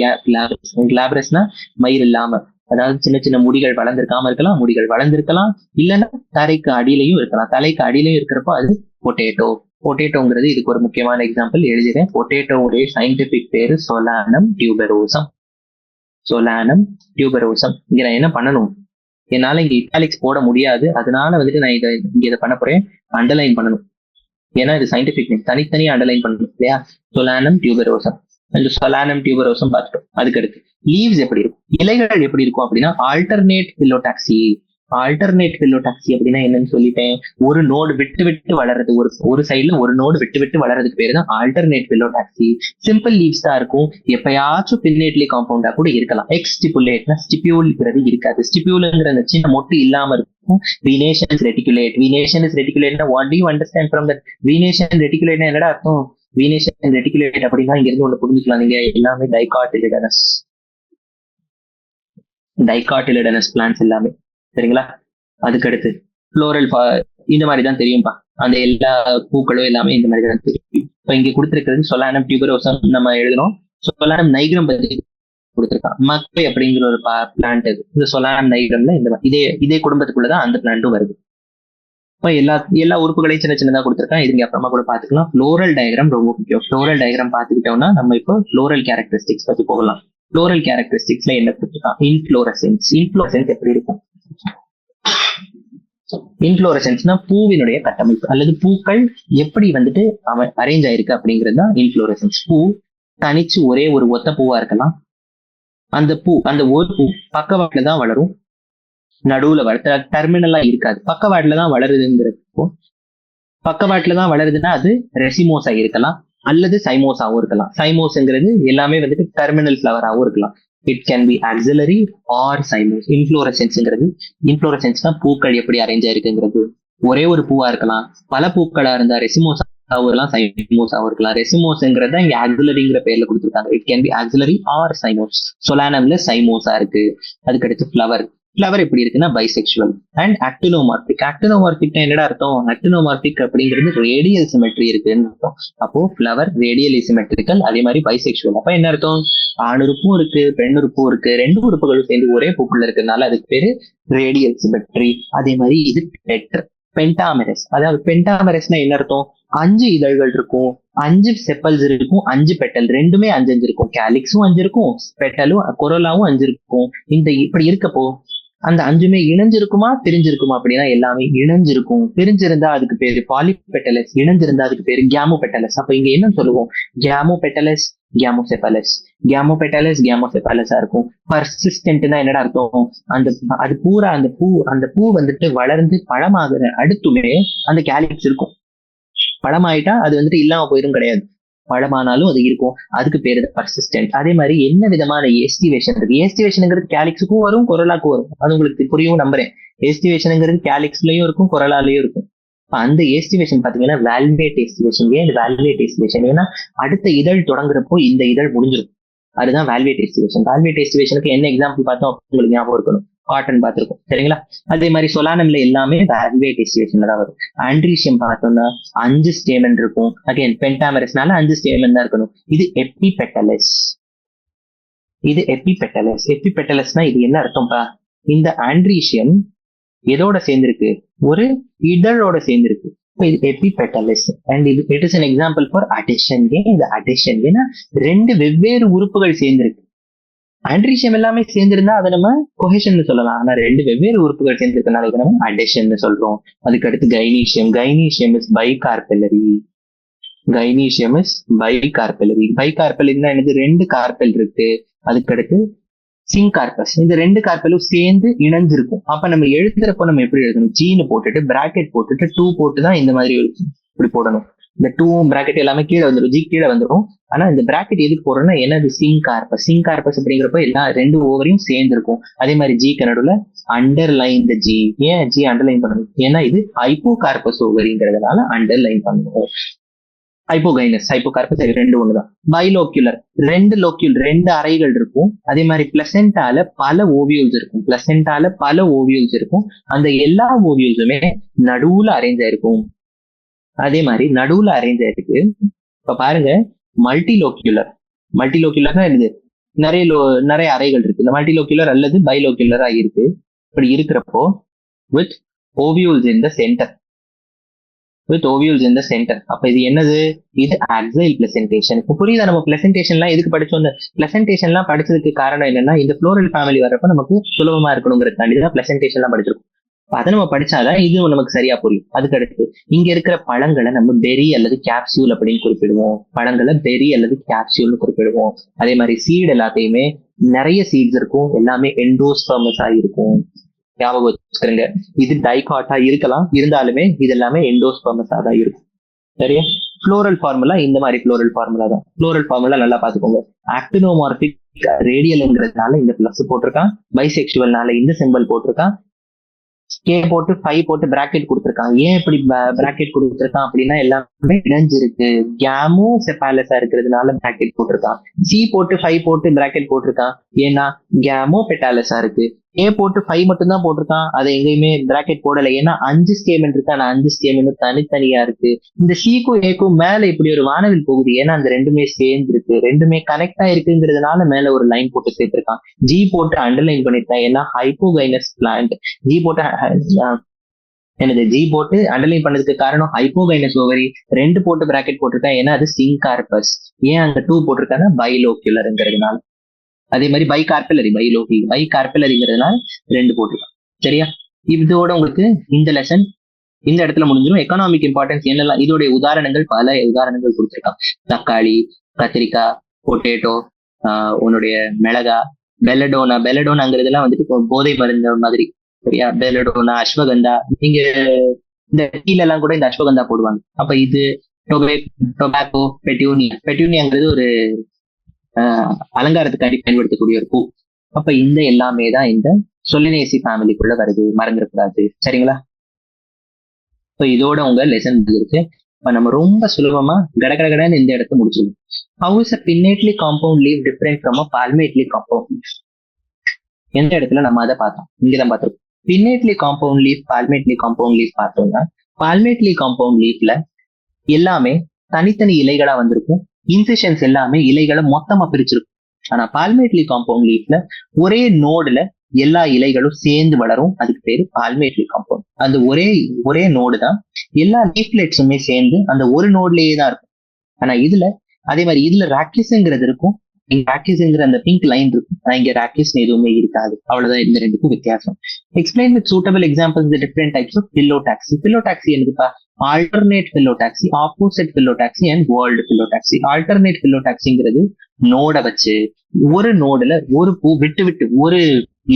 கிளாப்ரஸ்னா மயிர் இல்லாம, அதாவது சின்ன சின்ன முடிகள் வளர்ந்திருக்காம இருக்கலாம், முடிகள் வளர்ந்திருக்கலாம். இல்லைன்னா தரைக்கு அடியிலையும் இருக்கலாம். தலைக்கு அடியிலையும் இருக்கிறப்போ அது பொட்டேட்டோ. பொட்டேட்டோங்கிறது இதுக்கு ஒரு முக்கியமான எக்ஸாம்பிள் எழுதுறேன். பொட்டேட்டோவுடைய சயின்டிபிக் பேரு சொலானம் டியூபெரோசம். சொலானம் டியூபெரோசம். இங்க நான் என்ன பண்ணணும்? என்னால இங்க இட்டாலிக்ஸ் போட முடியாது. அதனால வந்துட்டு நான் இதை பண்ண போறேன். அண்டர்லைன் பண்ணணும். ஏன்னா இது சயின்டிபிக் நேம், தனித்தனியா அண்டர்லைன் பண்ணணும் இல்லையா? சொலானம் டியூபெரோசம். அந்த சொலானம் டியூபெரோசம் பார்த்துட்டோம். அதுக்கடுத்து லீவ்ஸ் எப்படி இருக்கும், இலைகள் எப்படி இருக்கும் அப்படின்னா ஆல்டர்னேட் பில்லோடாக்சி. ஆல்டர்னேட் பில்லோடாக்சி அப்படின்னா என்னன்னு சொல்லிட்டேன். ஒரு நோடு விட்டு விட்டு வளர்றது, ஒரு சைட்ல ஒரு நோடு விட்டு விட்டு வளர்றதுக்கு பேரு தான் ஆல்டர்னேட் பில்லோடாக்சி. சிம்பிள் லீவ்ஸ் தான் இருக்கும். எப்பயாச்சும் பின்னேட்லி காம்பவுண்டா கூட இருக்கலாம். எக்ஸ்டிபுலேட்னா ஸ்டிபியூல்ங்கிறது இருக்காது. ஸ்டிபியூல்ங்கிற அந்த சின்ன மொட்டு இல்லாம இருக்கும். Venation is reticulate. Venation is ரெட்டிகுலேட்னா what do you understand from that? Venation ரெட்டிகுலேட்னா என்னடா அர்த்தம்? வீனேஷன் ரெட்டிகுலேட் அப்படின்னா இங்க இருந்து ஒண்ணு புரிஞ்சுக்கலாம் நீங்க. எல்லாமே டைகாட்டிலிடனஸ் பிளான்ஸ் எல்லாமே. சரிங்களா? அதுக்கடுத்து ஃப்ளோரல் இந்த மாதிரி தான் தெரியும்பா. அந்த எல்லா பூக்களும் எல்லாமே இந்த மாதிரி தான் தெரியும். இப்ப இங்க கொடுத்திருக்கிறது சொலானம் டியூபெரோசம் நம்ம எழுதணும். சொலானம் நைக்ரம் பத்தி கொடுத்திருக்கான். மக்கை அப்படிங்கிற ஒரு பிளான்ட். இந்த சொலானம் நைக்ரம்ல இதே குடும்பத்துக்குள்ளதான் அந்த பிளான்ட்டும் வருது. இப்ப எல்லா உறுப்புகளையும் சின்ன சின்னதா கொடுத்திருக்கான். இதுங்க அப்புறமா கூட பாத்துக்கலாம். ஃப்ளோரல் டயக்ராம் ரொம்ப முக்கியம். ஃப்ளோரல் டயக்ராம் பாத்துக்கிட்டோம்னா நம்ம இப்போ ஃப்ளோரல் கேரக்டரிஸ்டிக்ஸ் பத்தி போகலாம். ஃப்ளோரல் கேரக்டரிஸ்டிக்ஸ்ல என்ன கொடுத்திருக்கான்? இன்ஃப்ளோரசன்ஸ். இன்ஃப்ளோரசன்ஸ் எப்படி இருக்கும்? இன்ஃப்ளோரசன்ஸ்னா பூவினுடைய கட்டமைப்பு அல்லது பூக்கள் எப்படி வந்துட்டு அரேஞ்ச் ஆயிருக்கு அப்படிங்கிறது தான் இன்ஃப்ளோரசன்ஸ். பூ தனிச்சு ஒரே ஒரு ஒத்த பூவா இருக்கலாம். அந்த ஒரு பூ பக்கவாட்டுல தான் வளரும், நடுவுல டெர்மினலா இருக்காது. பக்கவாட்டுல தான் வளருதுங்கிறப்போ, பக்கவாட்டுல தான் வளருதுன்னா அது ரெசிமோஸா இருக்கலாம் அல்லது சைமோஸாவும் இருக்கலாம். சைமோஸ்ங்கிறது எல்லாமே வந்துட்டு டெர்மினல் ஃபிளவராகவும் இருக்கலாம். It can be axillary or cymose. இன்ஃப்ளோரசன்ஸ்னா பூக்கள் எப்படி அரேஞ்ச் ஆயிருக்குங்கிறது. ஒரே ஒரு பூவா இருக்கலாம், பல பூக்களா இருந்தா ரெசிமோஸாவும் இருக்கலாம், சைமோஸாவும் இருக்கலாம். ரெசிமோஸ்ங்கிறத இங்க ஆக்சிலரிங்கிற பேர்ல கொடுத்துருக்காங்க. It can be axillary or cymose. சொலானம்ல சைமோஸா இருக்கு. அதுக்கடுத்து ஃபிளவர் எப்படி இருக்குன்னா பைசெக்சுவல் அண்ட் ஆக்டினோமார்பிக். ஆக்டினோமார்பிக் என்னடா அர்த்தம்? ஆக்டினோமார்பிக் அப்படிங்கிறது ரேடியல் சிமெட்ரி இருக்குன்னு அர்த்தம். அப்போ ஃபிளவர் ரேடியலி சிமெட்ரிக்கல், அதே மாதிரி பைசெக்சுவல். அப்ப என்ன அர்த்தம்? ஆண் உறுப்பும் இருக்கு, பெண் உறுப்பும் இருக்கு. 2 உறுப்புகளும் சேர்ந்து ஒரே பூக்குள்ள இருக்கிறதுனால அதுக்கு பேரு ரேடியல் சிமெட்ரி. அதே மாதிரி இது பென்டாமெரஸ். அதாவது பென்டாமெரஸ்னா என்ன அர்த்தம்? 5 இதழ்கள் இருக்கும், 5 செப்பல்ஸ் இருக்கும், 5 பெட்டல், ரெண்டுமே 5 இருக்கும். கேலிக்ஸும் 5 இருக்கும், பெட்டலும் கொரோலாவும் 5 இருக்கும். இந்த இப்படி இருக்கப்போ அந்த 5மே இணைஞ்சிருக்குமா பிரிஞ்சிருக்குமா அப்படின்னா எல்லாமே இணைஞ்சிருக்கும். பிரிஞ்சிருந்தா அதுக்கு பேரு பாலிபெட்டலஸ், இணைஞ்சிருந்தா அதுக்கு பேரு கேமோபெட்டலஸ். அப்ப இங்க என்ன சொல்லுவோம்? கேமோபெட்டலஸ், கேமோசெபலஸ், கேமோபெட்டலஸ் கேமோசெபலஸா இருக்கும். பர்சிஸ்டன்ட்னா என்னடா அர்த்தம்? அந்த அது பூரா அந்த பூ வந்துட்டு வளர்ந்து பழமாகிற அடுத்துமே அந்த கேலிக்ஸ் இருக்கும். பழமாயிட்டா அது வந்துட்டு இல்லாம போயிடும் கிடையாது, பழமானாலும் அது இருக்கும். அதுக்கு பேரு பர்சிஸ்டன்ட். அதே மாதிரி என்ன விதமான எஸ்டிவேஷன் இருக்கு? எஸ்டிவேஷனுங்கிறது கேலிக்ஸுக்கும் வரும், கொரோலாக்கும் வரும். அது உங்களுக்கு புரியும் நம்புறேன். எஸ்டிவேஷனுங்கிறது கேலிக்ஸ்லயும் இருக்கும், கொரோலாலையும் இருக்கும். அந்த எஸ்டிவேஷன் பாத்தீங்கன்னா வால்வேட் எஸ்டிவேஷன். ஏன் வால்வேட் எஸ்டிவேஷன்? ஏன்னா அடுத்த இதழ் தொடங்குறப்போ இந்த இதழ் முடிஞ்சிடும். அதுதான் வால்வேட் எஸ்டிவேஷன். வால்வேட் எஸ்டிவேஷனுக்கு என்ன எக்ஸாம்பிள் பார்த்தோம் உங்களுக்கு ஞாபகம் இருக்கணும், காட்டன் பார்த்திருக்கும் சரிங்களா. அதே மாதிரி சொலானம்ல எல்லாமே வால்வேட் எஸ்டிவேஷன்ல தான் வரும். ஆண்ட்ரீசியம் பார்த்தோம்னா 5 ஸ்டேமன் இருக்கும். அகைன் பென்டாமெரஸ்னால 5 ஸ்டேமன் தான் இருக்கணும். இது எபிபெட்டலஸ். இது எபிபெட்டலஸ். எபிபெட்டலஸ்னா இது என்ன அர்த்தம்ப்பா? இந்த ஆண்ட்ரீசியம் எதோட சேர்ந்திருக்கு? ஒரு இதழோட சேர்ந்திருக்கு. இது epipetalous and it is an example for adhesion. ஏன் இது அடிஷன்? ஏன்னா 2 வெவ்வேறு உறுப்புகள் சேர்ந்திருக்கு. ஆண்ட்ரீசியம் எல்லாமே சேர்ந்திருந்தா அதை நம்ம கொஹெஷன் சொல்லலாம். ஆனா 2 வெவ்வேறு உறுப்புகள் சேர்ந்திருக்கனால இதை நம்ம அடிஷன் சொல்றோம். அதுக்கு அடுத்து gynoecium. Gynoecium is bicarpellary. Gynoecium is bicarpellary. பைகார்பெல்லரினா எனக்கு 2 கார்பெல் இருக்கு. அதுக்கு அடுத்து சிங்கார்பஸ். இந்த 2 கார்பெலும் சேர்ந்து இணைஞ்சிருக்கும். அப்ப நம்ம எழுதுறப்போ நம்ம எப்படி எழுதணும்? ஜீனு போட்டுட்டு பிராக்கெட் போட்டுட்டு 2 போட்டு தான் இந்த மாதிரி இப்படி போடணும். இந்த 2 பிராக்கெட் எல்லாமே கீழே வந்துடும், ஜி கீழே வந்துடும். ஆனா இந்த பிராக்கெட் எதுக்கு போடுறோம்னா என்னது? சிங்கார்பஸ். சிங்கார்பஸ் அப்படிங்கிறப்ப எல்லா 2 ஓவரையும் சேர்ந்து இருக்கும். அதே மாதிரி ஜி கனடுல அண்டர்லைன் த ஜி. ஏன் ஜி அண்டர்லைன் பண்ணணும்? ஏன்னா இது ஹைப்போகார்பஸ் ஓவரிங்கிறதுனால அண்டர்லைன் பண்ணணும். ஹைப்போகைனஸ், ஹைப்போகார்பஸ் 2 ஒண்ணுதான். பைலோக்யூலர் 2 அறைகள் இருக்கும். அதே மாதிரி பிளசென்டால பல ஓவியூல்ஸ் இருக்கும். பிளசென்டால பல ஓவியூல்ஸ் இருக்கும். அந்த எல்லா ஓவியூல்ஸுமே நடுவுல அரேஞ்ச் ஆயிருக்கும். அதே மாதிரி நடுவுல அரேஞ்ச் ஆயிருக்கு. இப்ப பாருங்க, மல்டிலோக்யூலர். மல்டிலோக்யூலர்னா என்னது? நிறைய அறைகள் இருக்கு. இந்த மல்டிலோக்யூலர் அல்லது பைலோக்யூலரா இருக்கு. இப்படி இருக்கிறப்போ with ovules in the centre. With ovules in the centre. அப்ப இது என்னது? இது ஆக்சைல் பிளசன்டேஷன். இப்போ புரியுதா? நம்ம பிளசன்டேஷன்லாம் எதுக்கு படிச்சோம்? இந்த பிளசன்டேஷன்லாம் படிச்சதுக்கு காரணம் என்னன்னா, இந்த ஃப்ளோரல் ஃபேமிலி வர்றப்ப நமக்கு சுலபமா இருக்கணுங்கிறதுக்காண்டி தான் பிளசன்டேஷன்லாம் படிச்சிருக்கோம். அதை நம்ம படிச்சாதான் இது நமக்கு சரியா புரியும். அதுக்கு அடுத்து இங்க இருக்கிற பழங்களை நம்ம பெரி அல்லது கேப்சியூல் அப்படின்னு குறிப்பிடுவோம். பழங்களை பெரி அல்லது கேப்சியூல்னு குறிப்பிடுவோம். அதே மாதிரி சீட் எல்லாத்தையுமே நிறைய சீட்ஸ் இருக்கும், எல்லாமே எண்டோஸ்பர்மஸா இருக்கும். ஞாபகம் வச்சுக்கிறேங்க. இது டைகாட்டா இருக்கலாம், இருந்தாலுமே இது எல்லாமே எண்டோஸ்பர்மஸா தான் இருக்கும். சரியா? ஃப்ளோரல் ஃபார்முலா இந்த மாதிரி ஃப்ளோரல் ஃபார்முலா தான். ஃப்ளோரல் ஃபார்முலா நல்லா பாத்துக்கோங்க. ஆக்டினோமார்பிக் ரேடியல்ங்கிறதுனால இந்த பிளஸ் போட்டிருக்கான், பைசெக்சுவல்னால இந்த சிம்பல் போட்டிருக்கான், கே போட்டு 5 போட்டு பிராக்கெட் கொடுத்துருக்கான். ஏன் இப்படி பிராக்கெட் கொடுத்துருக்கான் அப்படின்னா எல்லாமே இணைஞ்சிருக்கு. கேமோ செபாலஸா இருக்கிறதுனால பிராக்கெட் போட்டிருக்கான். சி போட்டு 5 போட்டு பிராக்கெட் போட்டிருக்கான், ஏன்னா கேமோ பெட்டாலஸா இருக்கு. ஏ போட்டு 5 மட்டும் தான் போட்டிருக்கான், அதை எங்கேயுமே பிராக்கெட் போடல, ஏன்னா 5 ஸ்டேமன் இருக்கு. ஆனா 5 ஸ்டேமன் தனித்தனியா இருக்கு. இந்த சிக்கும் ஏக்கும் மேல இப்படி ஒரு வானவில் போகுது, ஏன்னா அந்த 2மே சேர்ந்து இருக்கு, 2மே கனெக்ட் ஆயிருக்குங்கிறதுனால மேல ஒரு லைன் போட்டு சேர்த்திருக்கான். ஜி போட்டு அண்டர்லைன் பண்ணிருக்கான், ஏன்னா ஹைப்போகைனஸ் பிளான்ட். ஜி போட்டு எனது ஜி போட்டு அண்டர்லைன் பண்ணதுக்கு காரணம் ஹைப்போகைனஸ் ஓவரி. 2 போட்டு பிராக்கெட் போட்டிருக்கான், ஏன்னா அது சிங்கார்பஸ். ஏன் அங்க 2 போட்டிருக்காங்கன்னா பைலோக்யூலர்ங்கிறதுனால. அதே மாதிரி பைகார்பெல்லரி, பைகார்பெல்லரிங்கிறதுனால 2 போட்டிருக்கான். சரியா? இதோட உங்களுக்கு இந்த லெசன் இந்த இடத்துல முடிஞ்சிடும். எக்கனாமிக் இம்பார்ட்டன்ஸ் என்னெல்லாம், இதோடைய உதாரணங்கள் பல உதாரணங்கள் கொடுத்துருக்கான். தக்காளி, கத்திரிக்காய், பொட்டேட்டோ, உன்னுடைய மிளகா, பெல்லடோனாங்கிறதுலாம் வந்துட்டு போதை மருந்து மாதிரி. சரியா? பெல்லடோனா, அஸ்வகந்தா. நீங்க இந்த டீல எல்லாம் கூட இந்த அஸ்வகந்தா போடுவாங்க. அப்ப இது டொபாக்கோ, பெட்யூனியாங்கிறது ஒரு அலங்காரத்துக்காண்டி பயன்படுத்தக்கூடிய ஒரு பூ. அப்ப இந்த எல்லாமே தான் இந்த சொலினேசி ஃபேமிலிக்குள்ள வருது, மறந்துடக்கூடாது. சரிங்களா? இதோட உங்க லெசன் இருக்கு. இப்ப நம்ம ரொம்ப சுலபமா கடகடகடன்னு இந்த இடத்த முடிச்சிடும். How is a pinnately compound leaf different from a palmately compound leaf? எந்த இடத்துல நம்ம அதை பார்த்தோம்? இங்கதான் பார்த்திருக்கோம். pinnately compound leaf, palmately compound leaf பார்த்தோம்னா, palmately compound leafல எல்லாமே தனித்தனி இலைகளா வந்திருக்கும். இன்சிஷன்ஸ் எல்லாமே இலைகளை மொத்தமா பிரிச்சிருக்கும். ஆனா பால்மேட்லி காம்பவுண்ட் லீஃப்ல ஒரே நோடுல எல்லா இலைகளும் சேர்ந்து வளரும். அதுக்கு பேரு பால்மேட்லி காம்பவுண்ட். அந்த ஒரே ஒரே நோடு தான் எல்லா லீஃப்லெட்ஸுமே சேர்ந்து அந்த ஒரு நோட்லயே தான் இருக்கும். ஆனா இதுல அதே மாதிரி இதுல ராக்கிஸ்ங்கிறது இருக்கும், இங்க ராக்கிஸ்ங்கிற அந்த பிங்க் லைன் இருக்கும், ஆனா இங்க ராக்கிஸ் எதுவுமே இருக்காது. அவ்வளவுதான் இந்த ரெண்டுக்கும் வித்தியாசம். Explain with suitable examples the different types of phyllotaxy. Phyllotaxy என்னதுப்பா? Alternate phyllotaxy, opposite phyllotaxy and whorled phyllotaxy. Alternate பில்லோ டாக்ஸிங்கிறது நோட வச்சு ஒரு நோடுல ஒரு பூ விட்டு விட்டு ஒரு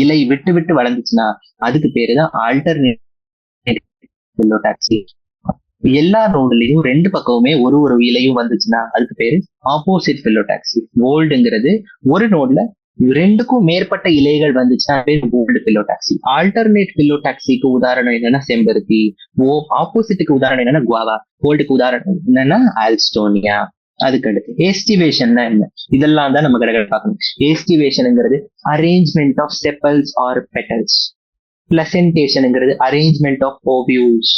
இலை விட்டு விட்டு வளர்ந்துச்சுன்னா அதுக்கு பேரு தான் ஆல்டர்னேட் பில்லோ டாக்ஸி. எல்லா நோடுலயும் ரெண்டு பக்கமுமே ஒரு ஒரு இலையும் வந்துச்சுன்னா அதுக்கு பேரு ஆப்போசிட் பில்லோ டாக்ஸி. வேர்ல்டுங்கிறது ஒரு நோட்ல ரெண்டுக்கும் மேற்பட்ட இலைகள் வந்துச்சுன்னா வேர்ல்டு பில்லோ டாக்ஸி. ஆல்டர்னேட் பில்லோ டாக்ஸிக்கு உதாரணம் என்னன்னா செம்பருத்தி. ஆப்போசிட்டுக்கு உதாரணம் என்னன்னா குவாவா. வேர்ல்டுக்கு உதாரணம் என்னன்னா ஆல்ஸ்டோனியா. அதுக்கு அடுத்து ஏஸ்டிவேஷன் என்ன? இதெல்லாம் தான் நம்ம கடற்கரை பார்க்கணும். ஏஸ்டிவேஷன்ங்கிறது arrangement of sepals or petals. பிளசன்டேஷன்ங்கிறது அரேஞ்ச்மெண்ட் ஆஃப் ஓவியூல்ஸ்.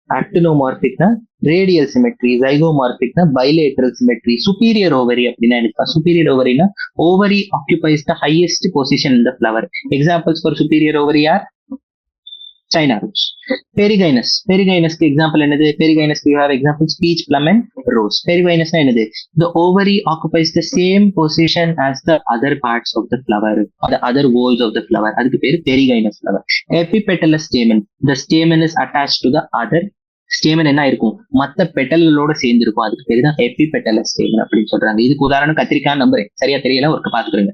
ஆக்டினோமார்பிக்னா ரேடியல் சிமெட்ரி, ஜைகோமார்பிக்னா பைலேட்டரல் சிமெட்ரி. சுப்பீரியர் ஓவரி அப்படின்னா என்ன? சுப்பீரியர் ஓவரினா ovary occupies the highest position in the flower. Examples for superior ovary are China rose. Perigynous. Perigynous example என்னது? Perigynous we have examples peach, plum and rose. Perigynous என்னது? The ovary occupies the same position as the other parts of the flower or the other walls of the flower. அதுக்கு பேரு perigynous flower. Epipetalous stamen. The stamen is attached to the other. Stamen என்ன இருக்கும்? மத்த பெட்டல்களோட சேர்ந்து இருக்கும். அதுக்கு பேரு தான் எபிபெட்டலஸ் ஸ்டேமன் அப்படின்னு சொல்றாங்க. இதுக்கு உதாரணம் கத்திரிக்காய் நம்புறேன், சரியா தெரியல ஒரு பாத்துக்கிறேங்க.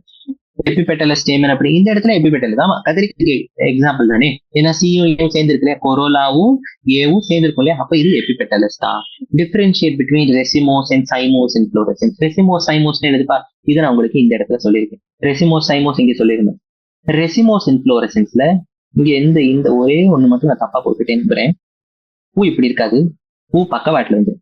எபிபெட்டலஸ் ஸ்டேமன் அப்படி இந்த இடத்துல எபிபெட்டல் தான் கத்திரிக்காய் எக்ஸாம்பிள் தானே. ஏன்னா சியும் சேர்ந்து இருக்கு இல்லையா, கொரோலாவும் ஏவும் சேர்ந்து இருக்கும் இல்லையா, அப்ப இது எபிபெட்டலஸ் தான். Differentiate between racemose and cymose inflorescence. Racemose cymose எழுதுப்பா, இதை நான் உங்களுக்கு இந்த இடத்துல சொல்லியிருக்கேன். ரெசிமோஸ் சைமோஸ் இங்க சொல்லியிருந்தேன். ரெசிமோஸ் இன் ஃப்ளோரசன்ஸ்ல இங்க இந்த ஒரே ஒண்ணு மட்டும் நான் தப்பா போட்டுட்டேன்னு போறேன். பூ இப்படி இருக்காது, பூ பக்கவாட்டுல வந்து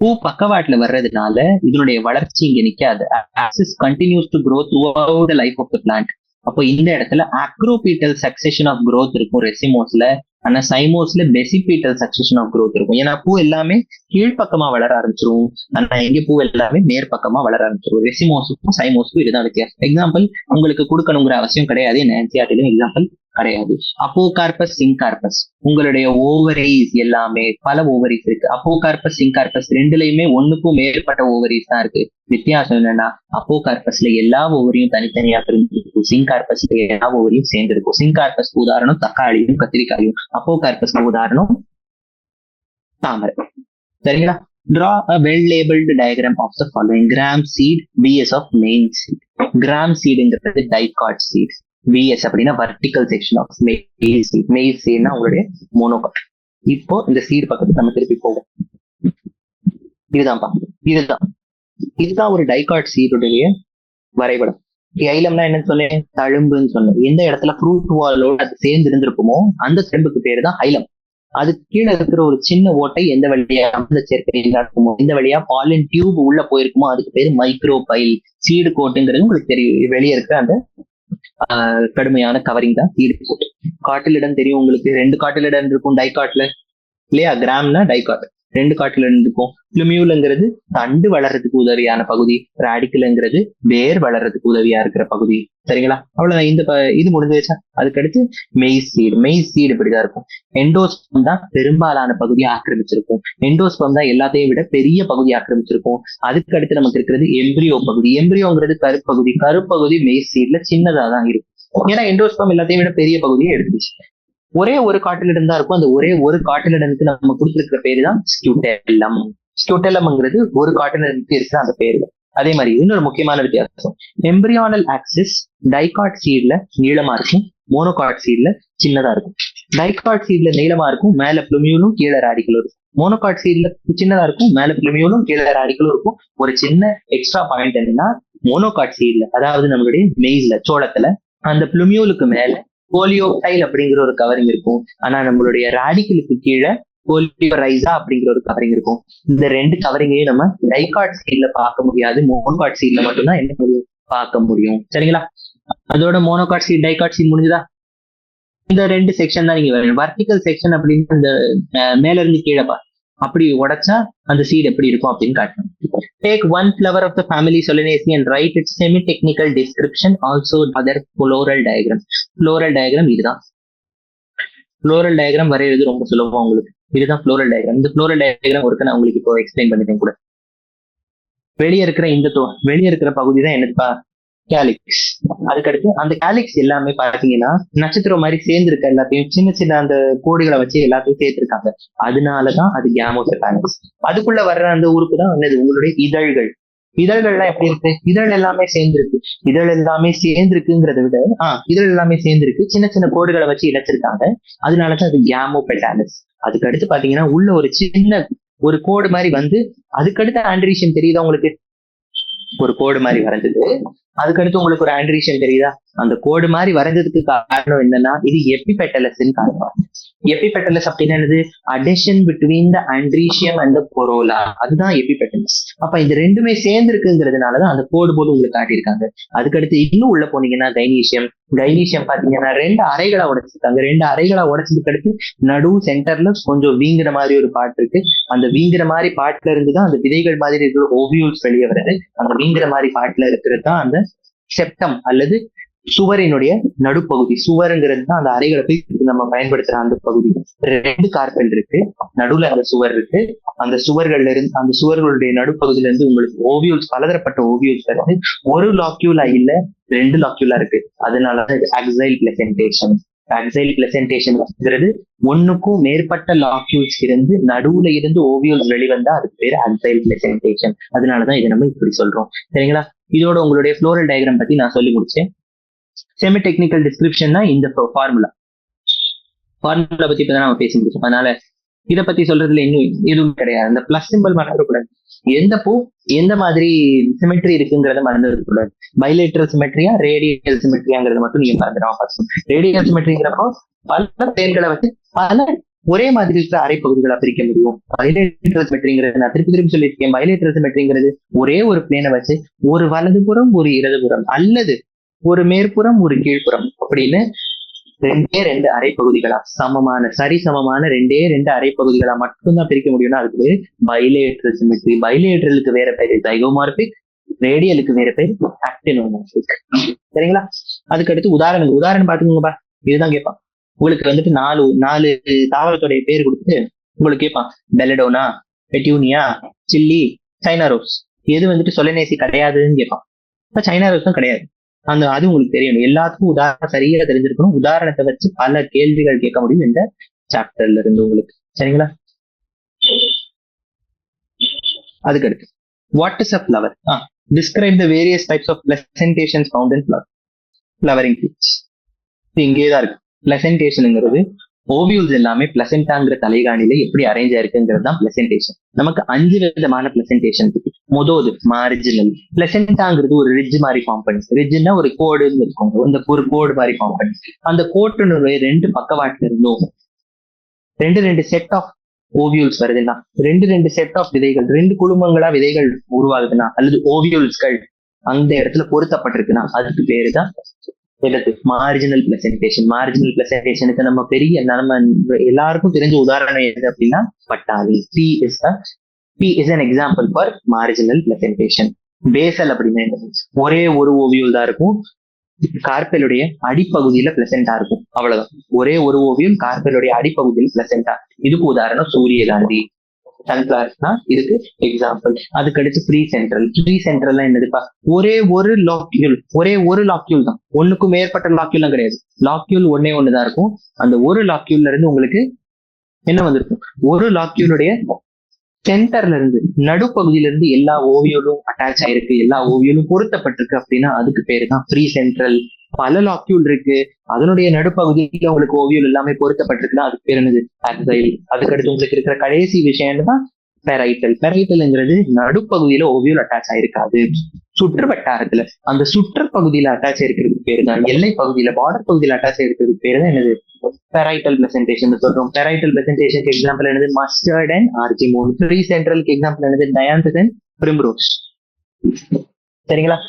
பூ பக்கவாட்டுல வர்றதுனால இதனுடைய வளர்ச்சி இங்க நிக்காது. Axis continues to grow throughout the life of the plant. அப்போ இந்த இடத்துல அக்ரோபீட்டல் சக்செஷன் ஆஃப் க்ரோத் இருக்கும் ரெசிமோஸ்ல. ஆனா சைமோஸ்ல பெசிபீட்டல் சக்செஷன் ஆஃப் க்ரோத் இருக்கும். ஏன்னா பூ எல்லாமே கீழ்ப்பக்கமா வளர ஆரம்பிச்சிரும், ஆனா எங்க பூ எல்லாமே மேற்பக்கமா வளர ஆரம்பிச்சிரும். ரெசிமோஸுக்கும் சைமோஸுக்கும் இதுதான் வித்தியாசம். எக்ஸாம்பிள் உங்களுக்கு கொடுக்கணுங்கிற அவசியம் கிடையாது, என்சிஆர்டிலும் எக்ஸாம்பிள் கிடையாது. அப்போகார்பஸ், சிங்கார்பஸ். உங்களுடைய ஓவரிஸ் எல்லாமே பல ஓவரிஸ் இருக்கு. அப்போகார்பஸ், சிங்கார்பஸ் ரெண்டுலயுமே ஒண்ணுக்கும் மேற்பட்ட ஓவரிஸ் தான் இருக்கு. வித்தியாசம் என்னன்னா அப்போகார்பஸ்ல எல்லா ஓவரியும் தனித்தனியா பிரிஞ்சிருக்கும், சிங்கார்பஸ்ல எல்லா ஓவரியும் சேர்ந்திருக்கும். சிங்கார்பஸ்க்கு உதாரணம் தக்காளியும் கத்திரிக்காயும், அப்போகார்பஸ்க்கு உதாரணம் தாமரை. சரிங்களா? Draw a well-labeled diagram of the following. Gram seed, VS of main seed. Gram seedங்கிறது dicot seed. VS அப்படின்னா vertical section of maize seed. Maize seedனா உங்களுடைய மோனோகாட். இப்போ இந்த சீடு பக்கத்துக்கு நம்ம திருப்பி போவோம். இதுதான் ஒரு டைகாட் சீடுடைய வரைபடம். ஐலம்னா என்னன்னு சொன்னேன்? தழும்புன்னு சொன்னேன். எந்த இடத்துல ஃப்ரூட் வாலோட அது சேர்ந்து இருந்திருக்குமோ அந்த தழும்புக்கு பேரு தான் ஐலம். அது கீழே இருக்கிற ஒரு சின்ன ஓட்டை எந்த வழியா அந்த சேர்க்கை இருக்குமோ, இந்த வழியா பாலின் டியூப் உள்ள போயிருக்குமோ அதுக்கு பேரு மைக்ரோபைல். சீடு கோட்டுங்கிறது உங்களுக்கு தெரியும், வெளியே இருக்கிற அந்த கடுமையான கவரிங் தான் சீடு கோட். காட்டிலிடம் தெரியும் உங்களுக்கு, 2 காட்டிலிடம் இருக்கும் டைகாட்ல இல்லையா? கிராம்னா டைகாட், 2 காட்டிலிடம் இருக்கும். பிளுமியூல்ங்கிறது தண்டு வளர்றதுக்கு உதவியான பகுதி, ராடிக்கல்ங்கிறது வேர் வளர்றதுக்கு உதவியா இருக்கிற பகுதி. சரிங்களா? அவ்வளவுதான். இது முடிஞ்சிருச்சா? அதுக்கடுத்து மெய்ஸ் சீடு. மெய்ஸ் சீடு இப்படிதான் இருக்கும். எண்டோஸ்பம் தான் பெரும்பாலான பகுதியை ஆக்கிரமிச்சிருக்கும். எண்டோஸ்பம் தான் எல்லாத்தையும் விட பெரிய பகுதி ஆக்கிரமிச்சிருக்கும். அதுக்கு அடுத்து நமக்கு இருக்கிறது எம்பிரியோ பகுதி. எம்பிரியோங்கிறது கருப்பகுதி. கருப்பகுதி மெய்ஸ் சீட்ல சின்னதா தான் இருக்கும். ஏன்னா எண்டோஸ்பம் எல்லாத்தையும் விட பெரிய பகுதியை எடுத்துச்சு. ஒரே ஒரு காட்டிலிடம் தான் இருக்கும். அந்த ஒரே ஒரு காட்டிலிடனுக்கு நம்ம கொடுத்திருக்கிற பேரு தான் ஸ்கியூட்டெல்லம். ஸ்கியூட்டெல்லம்ங்கிறது ஒரு காட்டிலிடனுக்கு இருக்கிற அந்த பேரு. அதே மாதிரி இன்னொரு முக்கியமான வித்தியாசம், எம்பிரியானல் ஆக்சிஸ் டைகாட் சீட்ல நீளமா இருக்கும், மோனோகாட் சீட்ல சின்னதா இருக்கும். டைகாட் சீட்ல நீளமா இருக்கும், மேல பிளுமியூலும் கீழே ராடிக்கலும் இருக்கும். மோனோகாட் சீட்ல சின்னதா இருக்கும், மேல பிளுமியூலும் கீழே ராடிக்கலும் இருக்கும். ஒரு சின்ன எக்ஸ்ட்ரா பாயிண்ட் என்னன்னா, மோனோகாட் சீட்ல அதாவது நம்மளுடைய மெய்ஸ்ல சோளத்துல அந்த பிளுமியூலுக்கு மேல போலியோடைல் அப்படிங்கிற ஒரு கவரிங் இருக்கும். ஆனா நம்மளுடைய ராடிக்கலுக்கு கீழே போலியோரைசா அப்படிங்கிற ஒரு கவரிங் இருக்கும். இந்த 2 கவரிங்கையும் நம்ம டைகாட் சீட்ல பார்க்க முடியாது, மோனோகாட் சீட்ல மட்டும்தான் என்ன முடியும் பார்க்க முடியும். சரிங்களா? அதோட மோனோகாட் சீட் டைகாட் சீட் முடிஞ்சுதா? இந்த 2 செக்ஷன் தான் நீங்க வரணும். வர்டிகல் செக்ஷன் அப்படின்னு இந்த மேல இருந்து கீழே அப்படி உடைச்சா அந்த சீட் எப்படி இருக்கும் அப்படின்னு காட்டணும். Take one flower of the family Solanaceae and write its semi-technical description, also other floral diagram. Floral diagram இதுதான். ஃப்ளோரல் டயக்ராம் வரைகிறது ரொம்ப சுலபம் உங்களுக்கு. இதுதான் ஃப்ளோரல் டயக்ராம். இந்த ஃப்ளோரல் டயக்ராம் ஒர்க்கு நான் உங்களுக்கு இப்போ எக்ஸ்பிளைன் பண்ணிட்டேன் கூட. வெளியே இருக்கிற வெளியே இருக்கிற பகுதி தான் என்னதுப்பா, கேலிக்ஸ். அதுக்கடுத்து அந்த கேலிக்ஸ் எல்லாமே பாத்தீங்கன்னா நட்சத்திரம் மாதிரி சேர்ந்திருக்க எல்லாத்தையும் சின்ன சின்ன அந்த கோடுகளை வச்சு எல்லாத்தையும் சேர்த்திருக்காங்க. அதனாலதான் அது கேமோசெபாலஸ். அதுக்குள்ள வர்ற அந்த உறுப்பு தான் என்னது, உங்களுடைய இதழ்கள். இதழ்கள்லாம் எப்படி இருக்கு, இதழ் எல்லாமே சேர்ந்திருக்கு. இதழ் எல்லாமே சேர்ந்திருக்குங்கிறத விட இதழ் எல்லாமே சேர்ந்திருக்கு, சின்ன சின்ன கோடுகளை வச்சு இழைச்சிருக்காங்க. அதனாலதான் அது கேமோபெட்டாலஸ். அதுக்கு அடுத்து பாத்தீங்கன்னா உள்ள ஒரு சின்ன ஒரு கோடு மாதிரி வந்து அதுக்கடுத்து ஆண்ட்ரீஷியம் தெரியுதா உங்களுக்கு, ஒரு கோடு மாதிரி வரைஞ்சது. அதுக்கடுத்து உங்களுக்கு ஒரு ஆண்ட்ரீஷியம் தெரியுதா, அந்த கோடு மாதிரி வரைஞ்சதுக்கு காரணம் என்னன்னா இது எபிபெட்டலஸ் காரணம். எபிபெட்டலஸ் அப்படின்னா என்னது, addition between the androecium and the corolla, அதுதான் எபிபெட்டலஸ். அப்ப இந்த ரெண்டுமே சேர்ந்து இருக்குங்கிறதுனாலதான் அந்த கோடு போது உங்களுக்கு காட்டியிருக்காங்க. அதுக்கடுத்து இன்னும் உள்ள போனீங்கன்னா கைனீஷியம். கைனீஷியம் பாத்தீங்கன்னா 2 அறைகளா உடைச்சிருக்காங்க. 2 அறைகளா உடைச்சதுக்கு அடுத்து நடு சென்டர்ல கொஞ்சம் வீங்குற மாதிரி ஒரு பாட்டு இருக்கு. அந்த வீங்குற மாதிரி பாட்டுல இருந்துதான் அந்த விதைகள் மாதிரி இருக்கிற ஓவியூல்ஸ் வெளியே வருது. அந்த வீங்குற மாதிரி பாட்டுல இருக்கிறது தான் அந்த செப்டம் அல்லது சுவரினுடைய நடுப்பகுதி. சுவருங்கிறது தான் அந்த அறைகளை போய் நம்ம பயன்படுத்துற அந்த பகுதி. 2 கார்பெல் இருக்கு, நடுவுல அந்த சுவர் இருக்கு. அந்த சுவர்கள்ல இருந்து, அந்த சுவர்களுடைய நடுப்பகுதியில இருந்து உங்களுக்கு ஓவியூல்ஸ், பலதரப்பட்ட ஓவியூல்ஸ் இருக்கு. ஒரு லாக்யூலா இல்ல, 2 லாக்யூலா இருக்கு. அதனாலதான் இது ஆக்சைல் பிளசன்டேஷன். ஆக்சைல் பிளசன்டேஷன்ங்கிறது ஒண்ணுக்கும் மேற்பட்ட லாக்யூல்ஸ் இருந்து நடுவுல இருந்து ஓவியூல்ஸ் வெளிவந்தா அதுக்கு பேரு ஆக்சைல் பிளசன்டேஷன். அதனாலதான் இதை நம்ம இப்படி சொல்றோம். சரிங்களா? இதோட உங்களுடைய ஃப்ளோரல் டயக்ராம் பத்தி நான் சொல்லி முடிச்சேன். செமி டெக்னிக்கல் டிஸ்கிரிப்ஷன்னா இந்த ஃபார்முலா பத்தி இப்பதான் நம்ம பேசி முடிச்சோம். அதனால இதை பத்தி சொல்றதுல இன்னும் எதுவும் கிடையாது. இந்த பிளஸ் சிம்பிள் மறந்துடக்கூடாது. எந்த பூ எந்த மாதிரி சிமெட்ரி இருக்குங்கிறத மறந்துடக்கூடாது. பைலேட்டரல் சிமெட்ரியா ரேடியல் சிமெட்ரியாங்கிறத மட்டும் நீங்க மறந்துடாம. ரேடியல் சிமெட்ரிங்கிறப்போ பல பேர்களை வச்சு பல ஒரே மாதிரி இருக்கிற அரைப்பகுதிகளா பிரிக்க முடியும். பைலேட்டரல் சிமெட்ரிங்கிறது நான் திருப்பி சொல்லியிருக்கேன். பைலேட்டரல் சிமெட்ரிங்கிறது ஒரே ஒரு பிளேனை வச்சு ஒரு வலதுபுறம் ஒரு இடதுபுறம் அல்லது ஒரு மேற்புறம் ஒரு கீழ்ப்புறம் அப்படின்னு 2 அரைப்பகுதிகளா சரிசமமான 2 அரைப்பகுதிகளா மட்டும்தான் பிரிக்க முடியும்னா அதுக்கு பேரு பைலேட்டரல் சிமெட்ரி. பைலேட்டரலுக்கு வேற பேரு ஜைகோமார்பிக், ரேடியலுக்கு வேற பேரு ஆக்டினோமார்பிக். சரிங்களா? அதுக்கு அடுத்து உதாரணம் பாத்துக்கோங்கப்பா. இதுதான் கேட்பான் உங்களுக்கு. வந்துட்டு 4 தாவரத்துடைய பேர் கொடுத்துட்டு உங்களுக்கு கேட்பான், பெலடோனா, பெட்யூனியா, சில்லி, சைனா ரோஸ். எது வந்துட்டு சொலனேசி கிடையாதுன்னு கேட்பான். சைனா ரோஸ் தான் கிடையாது. அது உங்களுக்கு தெரியணும். எல்லாத்துக்கும் உதாரணம் சரியா தெரிஞ்சிருக்கணும். உதாரணத்தை வச்சு பல கேள்விகள் கேட்க முடியும் இந்த சாப்டர்ல இருந்து உங்களுக்கு. சரிங்களா? அதுக்கடுத்து what is a flower? Describe the various types of placentations found in flowering blooms. இங்கேதான் இருக்கு. பிளசன்டேஷன்ங்கிறது ஓவியூல்ஸ் எல்லாமே பிளசென்டாங்கிற தலைகாணியில எப்படி அரேஞ்ச் ஆயிருக்குங்கிறது தான் பிளசன்டேஷன். நமக்கு 5 விதமான பிளசன்டேஷன் இருக்கு. முதல் மார்ஜினல். பிளசென்டாங்கிறது ஒரு ரிட்ஜ் மாதிரி ஃபார்ம் பண்ணி, ரிட்ஜ்னா ஒரு கோடுன்னு இருக்கோங்க, இந்த ஒரு கோடு மாதிரி ஃபார்ம் பண்ணி அந்த கோட்டினுடைய 2 பக்கவாட்டுல இருந்தும் 2 செட் ஆஃப் ஓவியூல்ஸ் வருதுன்னா, 2 செட் ஆஃப் விதைகள், 2 குழுமங்களா விதைகள் உருவாகுதுன்னா அல்லது ஓவியூல்ஸ்கள் அந்த இடத்துல பொருத்தப்பட்டிருக்குன்னா அதுக்கு பேருதான் மார்ஜினல் பிளசன்டேஷன். மார்ஜினல் பிளசன்டேஷனுக்கு நம்ம எல்லாருக்கும் தெரிஞ்ச உதாரணம் எது அப்படின்னா பட்டாணி. P is an example for marginal placentation. Basal அப்படின்னா ஒரே ஒரு ஓவியூல் தான் இருக்கும், கார்பெலுடைய அடிப்பகுதியில பிளசென்டா இருக்கும். அவ்வளவுதான். ஒரே ஒரு ஓவியூல் கார்பெலுடைய அடிப்பகுதியில் பிளசென்டா. இதுக்கு உதாரணம் சூரியகாந்தி, சன்ஃபிளவர்ஸ்னா இதுக்கு எக்ஸாம்பிள். அதுக்கு அடுத்து ப்ரீ சென்ட்ரல் என்னதுப்பா, ஒரே ஒரு லாக்யூல் தான். ஒண்ணுக்கும் மேற்பட்ட லாக்யூல்லாம் கிடையாது. லாக்யூல் ஒண்ணுதான் இருக்கும். அந்த ஒரு லாக்யூல்ல இருந்து உங்களுக்கு என்ன வந்திருக்கும், ஒரு லாக்யூலுடைய சென்டர்ல இருந்து நடுப்பகுதியில இருந்து எல்லா ஓவியூலும் அட்டாச் ஆயிருக்கு, எல்லா ஓவியூலும் பொருத்தப்பட்டிருக்கு அப்படின்னா அதுக்கு பேரு தான் ப்ரீ சென்ட்ரல். பல லாக்யூல் இருக்கு, அதனுடைய நடுப்பகுதியில உங்களுக்கு ஓவியூல் எல்லாமே பொருத்தப்பட்டிருக்குன்னா அதுக்கு பேர் என்னது, ஆக்சைல். அதுக்கடுத்து உங்களுக்கு இருக்கிற கடைசி விஷயம் தான் பெரைட்டல். பெரைட்டல்ங்கிறது நடுப்பகுதியில ஓவியூல் அட்டாச் ஆயிருக்காது, சுற்று வட்டாரத்துல அந்த சுற்று பகுதியில அட்டாச் ஆயிருக்கிறதுக்கு பேரு தான், எல்லை பகுதியில பார்டர் பகுதியில அட்டாச் ஆயிருக்கிறதுக்கு பேரு தான் என்னது, பெரைட்டல் பிரசன்டேஷன் சொல்றோம். பெரைட்டல் பிரசன்டேஷனுக்கு எக்ஸாம்பிள் என்னது, மஸ்டர்ட் அண்ட் ஆர்ச்சிமோன். ப்ரீ சென்ட்ரலுக்கு எக்ஸாம்பிள் என்னது, டயாந்தஸ் அண்ட் பிரிம்ரோஸ். சரிங்களா?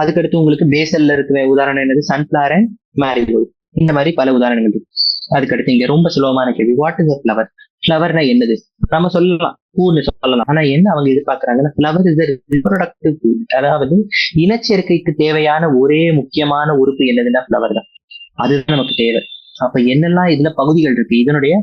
அதுக்கடுத்து உங்களுக்கு பேசல்ல இருக்கிற உதாரணம் என்னது, சன்ஃபிளவர் அண்ட் மேரிகோல்ட். இந்த மாதிரி பல உதாரணங்கள் இருக்கு. அதுக்கடுத்து இங்க ரொம்ப சுலபமான கேள்வி, வாட் இஸ் அ ஃபிளவர்? ஃபிளவர்னா என்னது? நம்ம சொல்லலாம், பூன்னு சொல்லலாம். ஆனா என்ன அவங்க எதிர்பார்க்கறாங்கன்னா, ஃபிளவர் இஸ் ரிப்ரொடக்டிவ், அதாவது இனச்சேர்க்கைக்கு தேவையான ஒரே முக்கியமான உறுப்பு என்னதுன்னா ஃபிளவர் தான். அதுதான் நமக்கு தேவை. அப்ப என்னெல்லாம் இதுல பகுதிகள் இருக்கு, இதனுடைய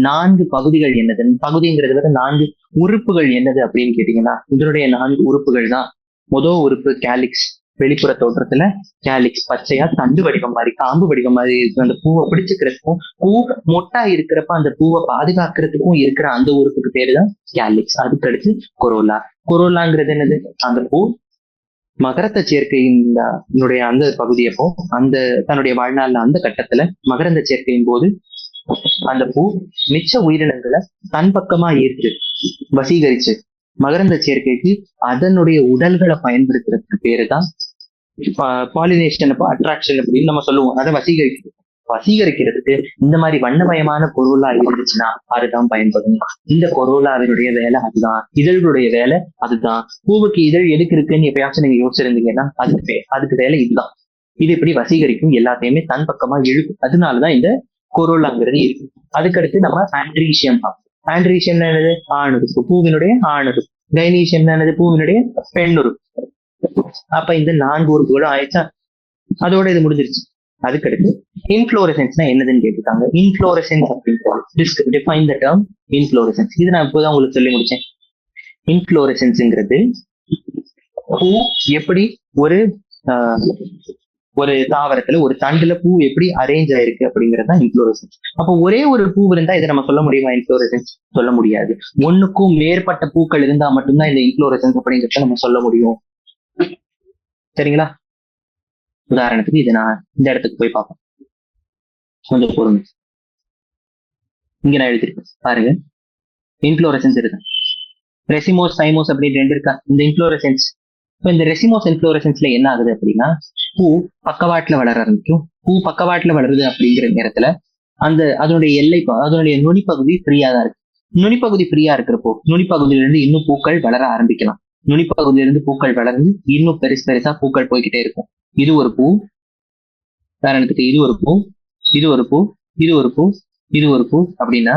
4 பகுதிகள் என்னது, பகுதிங்கிறது வந்து 4 உறுப்புகள் என்னது அப்படின்னு கேட்டீங்கன்னா, இதனுடைய 4 உறுப்புகள் தான். முதல் உறுப்பு கேலிக்ஸ். வெளிப்புற தோற்றத்துல கேலிக்ஸ் பச்சையா தண்டு வடிவம் மாதிரி, காம்பு வடிவம் மாதிரி இருக்கு. அந்த பூவை பிடிச்சுக்கிறதுக்கும், பூ மொட்டா இருக்கிறப்ப அந்த பூவை பாதுகாக்கிறதுக்கும் இருக்கிற அந்த உறுப்புக்கு பேருதான் கேலிக்ஸ். அதுக்கடுத்து கொரோலா. கொரோலாங்கிறது என்னது, அந்த பூ மகரந்த சேர்க்கையின் அந்த பகுதியப்போ, அந்த தன்னுடைய வாழ்நாள்ல அந்த கட்டத்துல மகரந்த சேர்க்கையின் போது அந்த பூ மிச்ச உயிரினங்களை தன் பக்கமா ஈர்த்து வசீகரிச்சு மகரந்த சேர்க்கைக்கு அதனுடைய உடல்களை பயன்படுத்துறதுக்கு பேருதான் பாலினேஷன், அட்ராக்ஷன் அப்படின்னு நம்ம சொல்லுவோம். அதை வசீகரிக்கிறதுக்கு இந்த மாதிரி வண்ணமயமான பொருளா இருந்துச்சுன்னா அதுதான் பயன்படும். இந்த கொரோலாவினுடைய வேலை அதுதான், இதழ்களுடைய வேலை அதுதான். பூவுக்கு இதழ் எதுக்கு இருக்குன்னு எப்பயாச்சும் நீங்க யோசிச்சிருந்தீங்கன்னா அதுக்கு வேலை இதுதான். இது எப்படி வசீகரிக்கும், எல்லாத்தையுமே தன் பக்கமா இழுக்கும். அதனாலதான் இந்த கொரோலாங்கிறது இருக்கு. அதுக்கடுத்து நம்ம ஆண்ட்ரீஷியம். ஆண்ட்ரீஷியம் என்னது, ஆணுறுப்பு, பூவினுடைய ஆணுறுப்பு. கைனீஷியம் என்னது, பூவினுடைய பெண்ணுறுப்பு. அப்ப இந்த 4 உறுப்புகளும் ஆயிடுச்சா, அதோட இது முடிஞ்சிருச்சு. அதுக்கடுத்து இன்ஃப்ளோரசன்ஸ்னா என்னதுன்னு கேட்டுருக்காங்க. இன்ஃப்ளோரசன்ஸ் அப்படின்னு டிஃபைன் த டேர்ம் இன்ஃப்ளோரசன்ஸ். இது நான் இப்போதான் உங்களுக்கு சொல்லி முடிச்சேன். இன்ஃப்ளோரசன்ஸ்ங்கிறது பூ எப்படி ஒரு தாவரத்துல ஒரு தண்டுல பூ எப்படி அரேஞ்ச் ஆயிருக்கு அப்படிங்கிறது தான் இன்ஃப்ளோரசன்ஸ். அப்போ ஒரே ஒரு பூ இருந்தா இதை நம்ம சொல்ல முடியுமா இன்ஃப்ளோரசன்ஸ்? சொல்ல முடியாது. ஒண்ணுக்கும் மேற்பட்ட பூக்கள் இருந்தா மட்டும்தான் இந்த இன்ஃப்ளோரசன்ஸ் அப்படிங்கிறத நம்ம சொல்ல முடியும். சரிங்களா? உதாரணத்துக்கு இதை நான் இந்த இடத்துக்கு போய் பார்ப்போம். கொஞ்சம் பொறுமை. இங்க நான் எழுதிருக்கேன் பாருங்க. இன்ஃப்ளோரசன்ஸ் இருக்கு. ரெசிமோஸ், சைமோஸ் அப்படின்னு 2 இருக்கா இந்த இன்ஃப்ளோரசன்ஸ். இப்போ இந்த ரெசிமோஸ் இன்ஃப்ளோரசன்ஸ்ல என்ன ஆகுது அப்படின்னா, பூ பக்கவாட்டுல வளர ஆரம்பிக்கும். பூ பக்கவாட்டுல வளருது அப்படிங்கிற நேரத்துல அதனுடைய நுனிப்பகுதி ஃப்ரீயா தான் இருக்கு. நுனிப்பகுதி ஃப்ரீயா இருக்கிறப்போ நுனிப்பகுதியிலிருந்து இன்னும் பூக்கள் வளர ஆரம்பிக்கலாம். நுனிப்பகுதியிலிருந்து பூக்கள் வளர்ந்து இன்னும் பெருசா பூக்கள் போய்கிட்டே இருக்கும். இது ஒரு பூ, உதாரணத்துக்கு இது ஒரு பூ, இது ஒரு பூ, இது ஒரு பூ, இது ஒரு பூ அப்படின்னா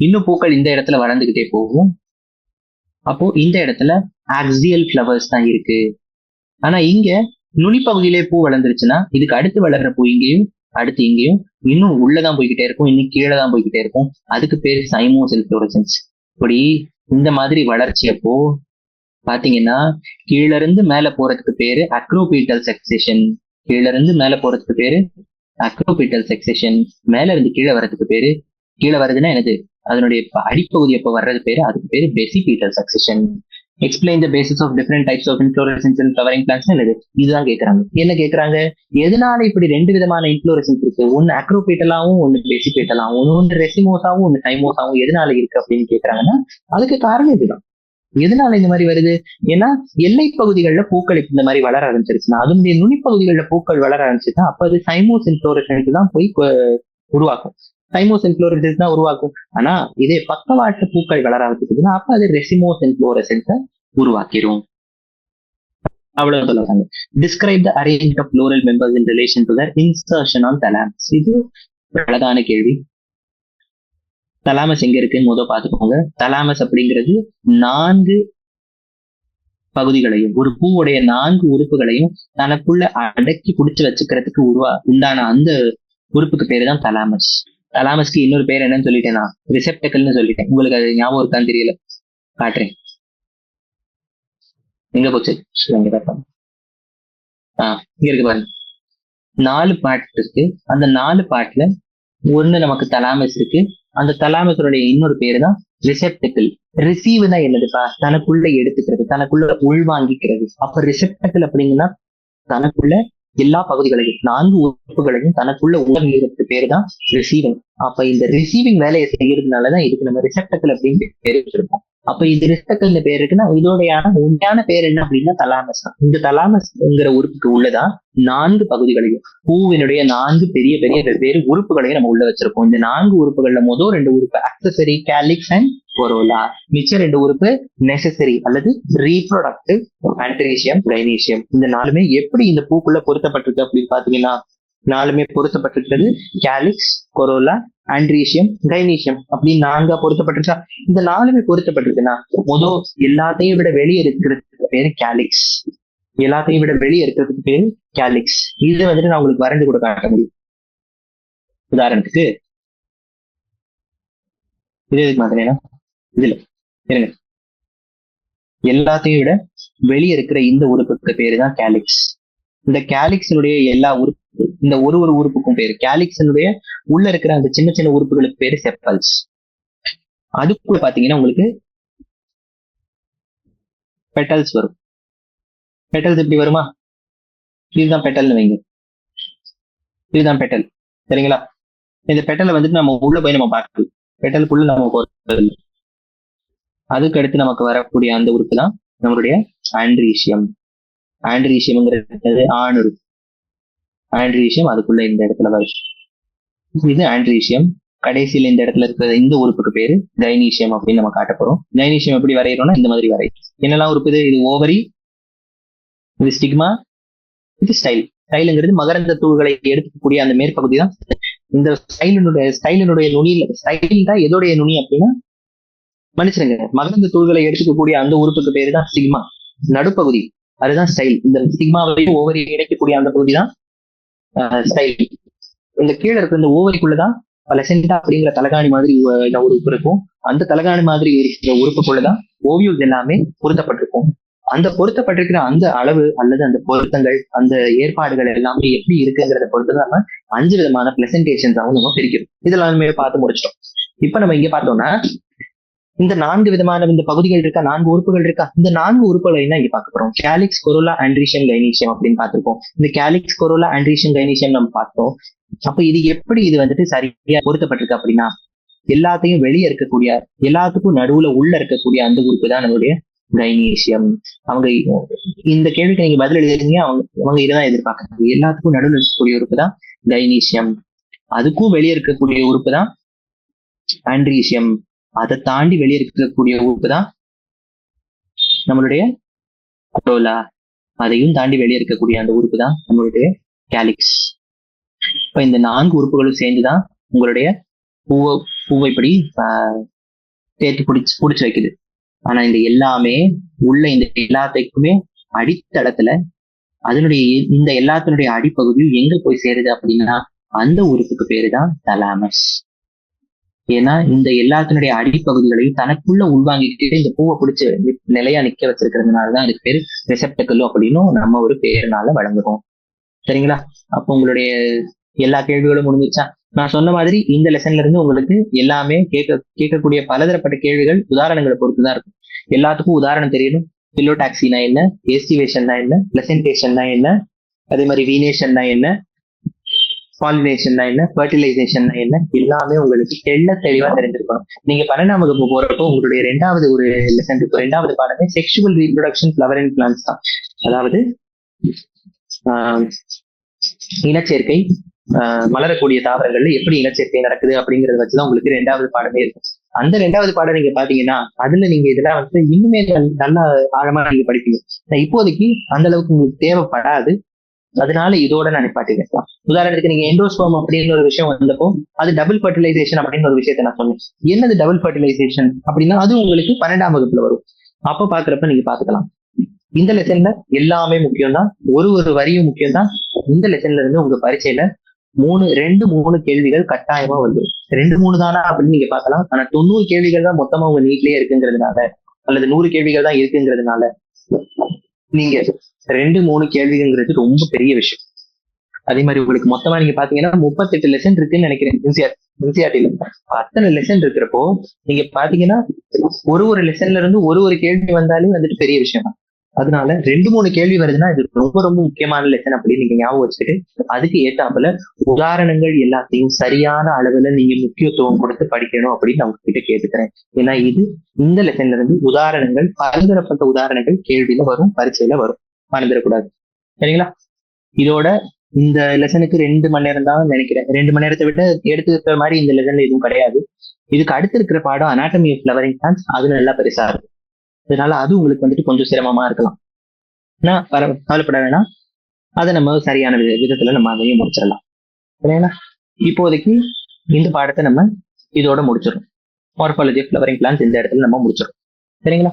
இன்னும் பூக்கள் இந்த இடத்துல வளர்ந்துகிட்டே போகும். அப்போ இந்த இடத்துல ஆக்சியல் ஃபிளவர்ஸ் தான் இருக்கு. ஆனா இங்க நுனிப்பகுதியிலே பூ வளர்ந்துருச்சுன்னா இதுக்கு அடுத்து வளர்ற பூ இங்கேயும் அடுத்து இங்கேயும் இன்னும் உள்ளதான் போய்கிட்டே இருக்கும், இன்னும் கீழே தான் போய்கிட்டே இருக்கும். அதுக்கு பேரு சைமோஸ் இன்ஃப்ளோரசன்ஸ். இப்படி இந்த மாதிரி வளர்ச்சி அப்போ பாத்தீங்கன்னா கீழ இருந்து மேல போறதுக்கு பேரு அக்ரோபீட்டல் சக்செஷன். கீழ இருந்து மேல போறதுக்கு பேரு அக்ரோபீட்டல் சக்செஷன். மேல இருந்து கீழே வர்றதுக்கு பேரு, கீழே வருதுன்னா என்னது, அதனுடைய அடிப்பகுதி எப்ப வர்றது பேரு, அதுக்கு பேரு basipetal succession. Explain the basis of different types of inflorescence in flowering plants என்னது, இதுதான் கேட்கறாங்க. என்ன கேட்கறாங்க, எதனால இப்படி 2 விதமான இன்ஃப்ளோரசன்ஸ் இருக்கு, ஒன்னு அக்ரோபீட்டலாவும் ஒன்னு பேசிபீட்டலாவும், ஒன்னு ரெசிமோஸாவும் ஒன்னு டைமோஸாவும் எதனால இருக்கு அப்படின்னு கேட்கறாங்கன்னா அதுக்கு காரணம் இதுதான். எதனால இந்த மாதிரி வருது, ஏன்னா எல்லை பகுதிகளில் பூக்கள் இந்த மாதிரி வளர ஆரம்பிச்சிருச்சுன்னா, அதனுடைய நுனிப்பகுதிகளில் பூக்கள் வளர ஆரம்பிச்சுன்னா அப்ப அது சைமோஸ் இன்ஃப்ளோரசன்ஸ் தான் போய் உருவாக்கும். சைமோஸ் இன்ஃப்ளோரசன்ஸ் தான் உருவாக்கும். ஆனா இதே பக்கவாட்டு பூக்கள் வளர ஆரம்பிச்சதுன்னா அப்ப அது ரெசிமோஸ் இன்ஃப்ளோரசன்ஸை உருவாக்கிரும். அவ்வளவு சொல்லுவாங்க. Describe the arrangement of floral members in relation to their insertion on thalamus. இது அழகான கேள்வி. தலாமஸ் எங்க இருக்குன்னு முதல் பார்த்துக்கோங்க. தலாமஸ் அப்படிங்கிறது 4 பகுதிகளையும், ஒரு பூவுடைய 4 உறுப்புகளையும் தனக்குள்ள அடக்கி பிடிச்சு வச்சுக்கிறதுக்கு உண்டான அந்த உறுப்புக்கு பேரு தான் தலாமஸ். தலாமஸ்க்கு இன்னொரு பேர் என்னன்னு சொல்லிட்டேன், நான் ரிசெப்டக்கல்னு சொல்லிட்டேன். உங்களுக்கு அது ஞாபகம் இருக்கான்னு தெரியல, காட்டுறேன். எங்க போச்சு, இங்க இருக்கு பாருங்க. 4 பார்ட் இருக்கு. அந்த 4 பார்ட்ல ஒண்ணு நமக்கு தலாமஸ் இருக்கு. அந்த தலாமஸோடைய இன்னொரு பேரு தான் ரிசெப்டக்கிள். ரிசீவ்னா என்னதுப்பா, தனக்குள்ள எடுத்துக்கிறது, தனக்குள்ள உள்வாங்கிக்கிறது. அப்ப ரிசெப்டக்கிள் அப்படிங்கன்னா தனக்குள்ள எல்லா பகுதிகளையும் 4 உறுப்புகளையும் தனக்குள்ள உள்வாங்கிறதுக்கு பேரு தான் ரிசீவிங். அப்ப இந்த ரிசீவிங் வேலையை செய்யறதுனாலதான் இதுக்கு நம்ம ரிசெப்டக்கிள் அப்படின்னு பேர் வச்சிருக்கோம். அப்ப இது ரிசெப்டக்கிள் பேர் இருக்குன்னா இதோடைய உண்மையான பேர் என்ன அப்படின்னா தலாமஸ் தான். இந்த தலாமஸ்ங்கிற உறுப்புக்கு உள்ளதான் 4 பகுதிகளையும், பூவினுடைய 4 பெரிய பெரிய வெவ்வேறு உறுப்புகளையும் நம்ம உள்ள வச்சிருக்கோம். இந்த 4 உறுப்புகள்ல முதல் 2 உறுப்பு அக்சசரி, கேலிக்ஸ் அண்ட் கொரோலா. மிச்ச 2 உறுப்பு நெசசரி அல்லது ரீப்ரொடக்டிவ், ஆண்ட்ரீஷியம், கைனீஷியம். இந்த 4மே எப்படி இந்த பூக்குள்ள பொருத்தப்பட்டிருக்கு அப்படின்னு பாத்தீங்கன்னா 4மே பொருத்தப்பட்டிருக்கிறது கேலிக்ஸ், கொரோலா, ஆண்ட்ரீஷியம், கைனீஷியம் அப்படின்னு 4 பொருத்தப்பட்டிருக்கா. இந்த 4மே பொருத்தப்பட்டிருக்குன்னா முதல் எல்லாத்தையும் விட வெளியே இருக்கிறதுக்கு பேரு கேலிக்ஸ். எல்லாத்தையும் விட வெளியே இருக்கிறதுக்கு பேரு கேலிக்ஸ். இது வந்துட்டு நான் உங்களுக்கு வரைஞ்சு கூட காட்ட முடியும். உதாரணத்துக்கு இது எதுக்கு மாதிரினா இதுல இருங்க, எல்லாத்தையும் விட வெளியே இருக்கிற இந்த உறுப்புக்கு பேரு தான் கேலிக்ஸ். இந்த கேலிக்ஸினுடைய எல்லா உறுப்பு, இந்த ஒரு உறுப்புக்கும் பேரு கேலிக்ஸினுடைய உள்ள இருக்கிற அந்த சின்ன சின்ன உறுப்புகளுக்கு பேரு செப்பல்ஸ். அதுக்குள்ள பாத்தீங்கன்னா உங்களுக்கு பெட்டல்ஸ் வரும். பெட்டல்ஸ் எப்படி வருமா, இதுதான் பெட்டல்னு வைங்க, இதுதான் பெட்டல். சரிங்களா? இந்த பெட்டலை வந்துட்டு நம்ம உள்ள போய் நம்ம பார்க்கலாம். பெட்டலுக்குள்ள நம்ம போறது. அதுக்கு அடுத்து நமக்கு வரக்கூடிய அந்த உறுப்பு தான் நம்மளுடைய ஆண்ட்ரீஷியம். ஆண்ட்ரீஷியம்ங்கிறது ஆண் உறுப்பு. ஆண்ட்ரீஷியம் அதுக்குள்ள இந்த இடத்துல வரும். இது ஆண்ட்ரீஷியம். கடைசியில் இந்த இடத்துல இருக்கிற இந்த உறுப்புக்கு பேரு கைனீஷியம் அப்படின்னு நம்ம காட்ட போறோம். கைனீஷியம் எப்படி வரைகிறோம்னா இந்த மாதிரி வரை. என்னெல்லாம் உறுப்பு இது? இது ஓவரி, இது ஸ்டிக்மா, இது ஸ்டைல். ஸ்டைலுங்கிறது மகரந்த தூள்களை எடுக்கக்கூடிய அந்த மேற்பகுதி தான். இந்த ஸ்டைலினுடைய நுனியில, ஸ்டைல் தான் எதோடைய நுனி அப்படின்னா மன்னிச்சிருங்க, மகரந்த தூள்களை எடுத்துக்கக்கூடிய அந்த உறுப்புக்கு பேரு தான் ஸ்டிக்மா. நடுப்பகுதி அதுதான் ஸ்டைல். இந்த ஸ்டிக்மாவையும் ஓவரியை இணைக்கக்கூடிய அந்த பகுதி தான் ஸ்டைல். இந்த கீழே இருக்கிற இந்த ஓவரிக்குள்ளதான் பிளசென்டா அப்படிங்கிற தலகாணி மாதிரி ஒரு உறுப்பு இருக்கும். அந்த தலகாணி மாதிரி இருக்கிற உறுப்புக்குள்ளதான் ஓவியூஸ் எல்லாமே பொருத்தப்பட்டிருக்கும். அந்த பொருத்தப்பட்டிருக்கிற அந்த அளவு அல்லது அந்த பொருத்தங்கள், அந்த ஏற்பாடுகள் எல்லாமே எப்படி இருக்குங்கிறத பொறுத்து நம்ம 5 விதமான பிளசன்டேஷன்ஸாவும் நம்ம பிரிக்கிறோம். இதெல்லாமே பார்த்து முடிச்சிட்டோம். இப்ப நம்ம இங்க பார்த்தோம்னா இந்த 4 விதமான இந்த பகுதிகள் இருக்கா, 4 உறுப்புகள் இருக்கா. இந்த 4 உறுப்புகளை தான் இங்க பார்க்க போறோம். கேலிக்ஸ், கொரோலா, ஆண்ட்ரீஷியம், கைனீஷியம் அப்படின்னு பார்த்திருக்கோம். இந்த கேலிக்ஸ், கொரோலா, ஆண்ட்ரீஷியம், கைனீஷியம் நம்ம பார்த்தோம். அப்ப இது எப்படி இது வந்துட்டு சரியா பொருத்தப்பட்டிருக்கு அப்படின்னா, எல்லாத்தையும் வெளியே இருக்கக்கூடிய, எல்லாத்துக்கும் நடுவுல உள்ள இருக்கக்கூடிய அந்த உறுப்பு தான் நம்மளுடைய கைனீஷியம். அவங்க இந்த கேள்விக்கு நீங்க பதில் எழுதுறீங்க, அவங்க இதான் எதிர்பார்க்கறாங்க. எல்லாத்துக்கும் நடுவில் இருக்கக்கூடிய உறுப்பு தான் கைனீஷியம். அதுக்கும் வெளியே இருக்கக்கூடிய உறுப்பு தான் ஆண்ட்ரீஷியம். அதை தாண்டி வெளியே இருக்கக்கூடிய உறுப்பு தான் நம்மளுடைய கொரோலா. அதையும் தாண்டி வெளியே இருக்கக்கூடிய அந்த உறுப்பு தான் நம்மளுடைய கேலிக்ஸ். இப்ப இந்த 4 உறுப்புகளும் சேர்ந்துதான் உங்களுடைய பூவைப்படி தேர்த்து புடிச்சு வைக்குது. ஆனா இந்த எல்லாமே உள்ள இந்த எல்லாத்துக்குமே அடித்தளத்துல அதனுடைய இந்த எல்லாத்தினுடைய அடிப்பகுதியும் எங்க போய் சேருது அப்படின்னா அந்த உறுப்புக்கு பேருதான் தலாமஸ். ஏன்னா இந்த எல்லாத்தினுடைய அடிப்பகுதிகளையும் தனக்குள்ள உள்வாங்கிக்கிட்டு இந்த பூவை பிடிச்சு நிலையா நிக்க வச்சிருக்கிறதுனாலதான் அதுக்கு பேரு ரிசெப்டக்கல் அப்படின்னு நம்ம ஒரு பேருனால வழங்குறோம். சரிங்களா? அப்போ உங்களுடைய எல்லா கேள்விகளும் முடிஞ்சிச்சா? நான் சொன்ன மாதிரி இந்த லெசன்ல இருந்து உங்களுக்கு எல்லாமே கேட்கக்கூடிய பலதரப்பட்ட கேள்விகள் உதாரணங்களை பொறுத்துதான் இருக்கும். எல்லாத்துக்கும் உதாரணம் தெரியணும். பில்லோடாக்சினா என்ன, ஏஸ்டிவேஷன்னா என்ன, பிளசன்டேஷன்னா என்ன, அதே மாதிரி வீனேஷன்னா என்ன, பாலினேஷன்னா என்ன, ஃபர்டிலைசேஷன்னா என்ன, எல்லாமே உங்களுக்கு தெளிவா தெரிஞ்சிருக்கணும். நீங்க 12ஆம் வகுப்பு போறப்போ உங்களுடைய 2வது ஒரு லெசன் இருக்கும். 2வது பாடமே sexual reproduction flower and plants தான். அதாவது இனச்சேர்க்கை, மலரக்கூடிய தாவரங்கள்ல எப்படி இனச்சேர்க்கை நடக்குது அப்படிங்கறத வச்சுதான் உங்களுக்கு 2வது பாடமே இருக்கும். அந்த 2வது பாடம் நீங்க பாத்தீங்கன்னா அதுல நீங்க இதெல்லாம் வந்து இன்னுமே நல்லா ஆழமா நீங்க படிப்பீங்க. இப்போதைக்கு அந்த அளவுக்கு உங்களுக்கு தேவைப்படாது. அதனால இதோட நான் நிப்பாட்டிக்கலாம். உதாரணத்துக்கு நீங்க எண்டோஸ்போம் அப்படின்னு ஒரு விஷயம் வந்தப்போ அது டபுள் ஃபர்டிலைசேஷன் அப்படின்னு ஒரு விஷயத்த நான் சொன்னேன். என்னது டபுள் ஃபர்டிலைசேஷன் அப்படின்னா அது உங்களுக்கு 12ஆம் வகுப்புல வரும். அப்ப பாக்குறப்ப நீங்க பாத்துக்கலாம். இந்த லெசன்ல எல்லாமே முக்கியம் தான், ஒரு வரியும் முக்கியம் தான். இந்த லெசன்ல இருந்து உங்க பரீட்சையில 2-3 கேள்விகள் கட்டாயமா வந்துடும். 2-3 தானா அப்படின்னு நீங்க பார்க்கலாம். ஆனா 90 கேள்விகள் தான் மொத்தமா உங்க நீட்லயே இருக்குங்கிறதுனால அல்லது 100 கேள்விகள் தான் இருக்குங்கிறதுனால நீங்க 2-3 கேள்விங்கிறது ரொம்ப பெரிய விஷயம். அதே மாதிரி உங்களுக்கு மொத்தமா நீங்க பாத்தீங்கன்னா 38 லெசன் இருக்குன்னு நினைக்கிறேன் என்சிஆர்டில. அத்தனை லெசன் இருக்கிறப்போ நீங்க பாத்தீங்கன்னா ஒரு லெசன்ல இருந்து ஒரு கேள்வி வந்தாலே வந்துட்டு பெரிய விஷயம் தான். அதனால 2-3 கேள்வி வருதுன்னா இது ரொம்ப ரொம்ப முக்கியமான லெசன் அப்படின்னு நீங்க ஞாபகம் வச்சுட்டு அதுக்கு ஏத்தாப்புல உதாரணங்கள் எல்லாத்தையும் சரியான அளவுல நீங்க முக்கியத்துவம் கொடுத்து படிக்கணும் அப்படின்னு நான் உங்ககிட்ட கேட்டுக்கிறேன். ஏன்னா இந்த லெசன்ல இருந்து உதாரணங்கள், பலதரப்பட்ட உதாரணங்கள் கேள்வியில வரும், பரீட்சையில வரும். மறந்துடக்கூடாது. சரிங்களா? இதோட இந்த லெசனுக்கு 2 மணி நேரம் தான் நினைக்கிறேன். 2 மணி நேரத்தை விட எடுத்துக்கிற மாதிரி இந்த லெசன்ல எதுவும் கிடையாது. இதுக்கு அடுத்து இருக்கிற பாடம் அனாட்டமி ஆஃப் ஃப்ளவரிங் பிளான்ட்ஸ். அது நல்லா பெருசா இருக்கும். அதனால அது உங்களுக்கு வந்துட்டு கொஞ்சம் சிரமமா இருக்கலாம். ஆனா கவலைப்பட வேணாம், அதை நம்ம சரியான விதத்துல நம்ம அதையும் முடிச்சிடலாம். சரிங்களா? இப்போதைக்கு இந்த பாடத்தை நம்ம இதோட முடிச்சிடும். மார்ஃபாலஜி ஆஃப் ஃப்ளவரிங் பிளான்ட்ஸ் இந்த இடத்துல நம்ம முடிச்சிடும். சரிங்களா?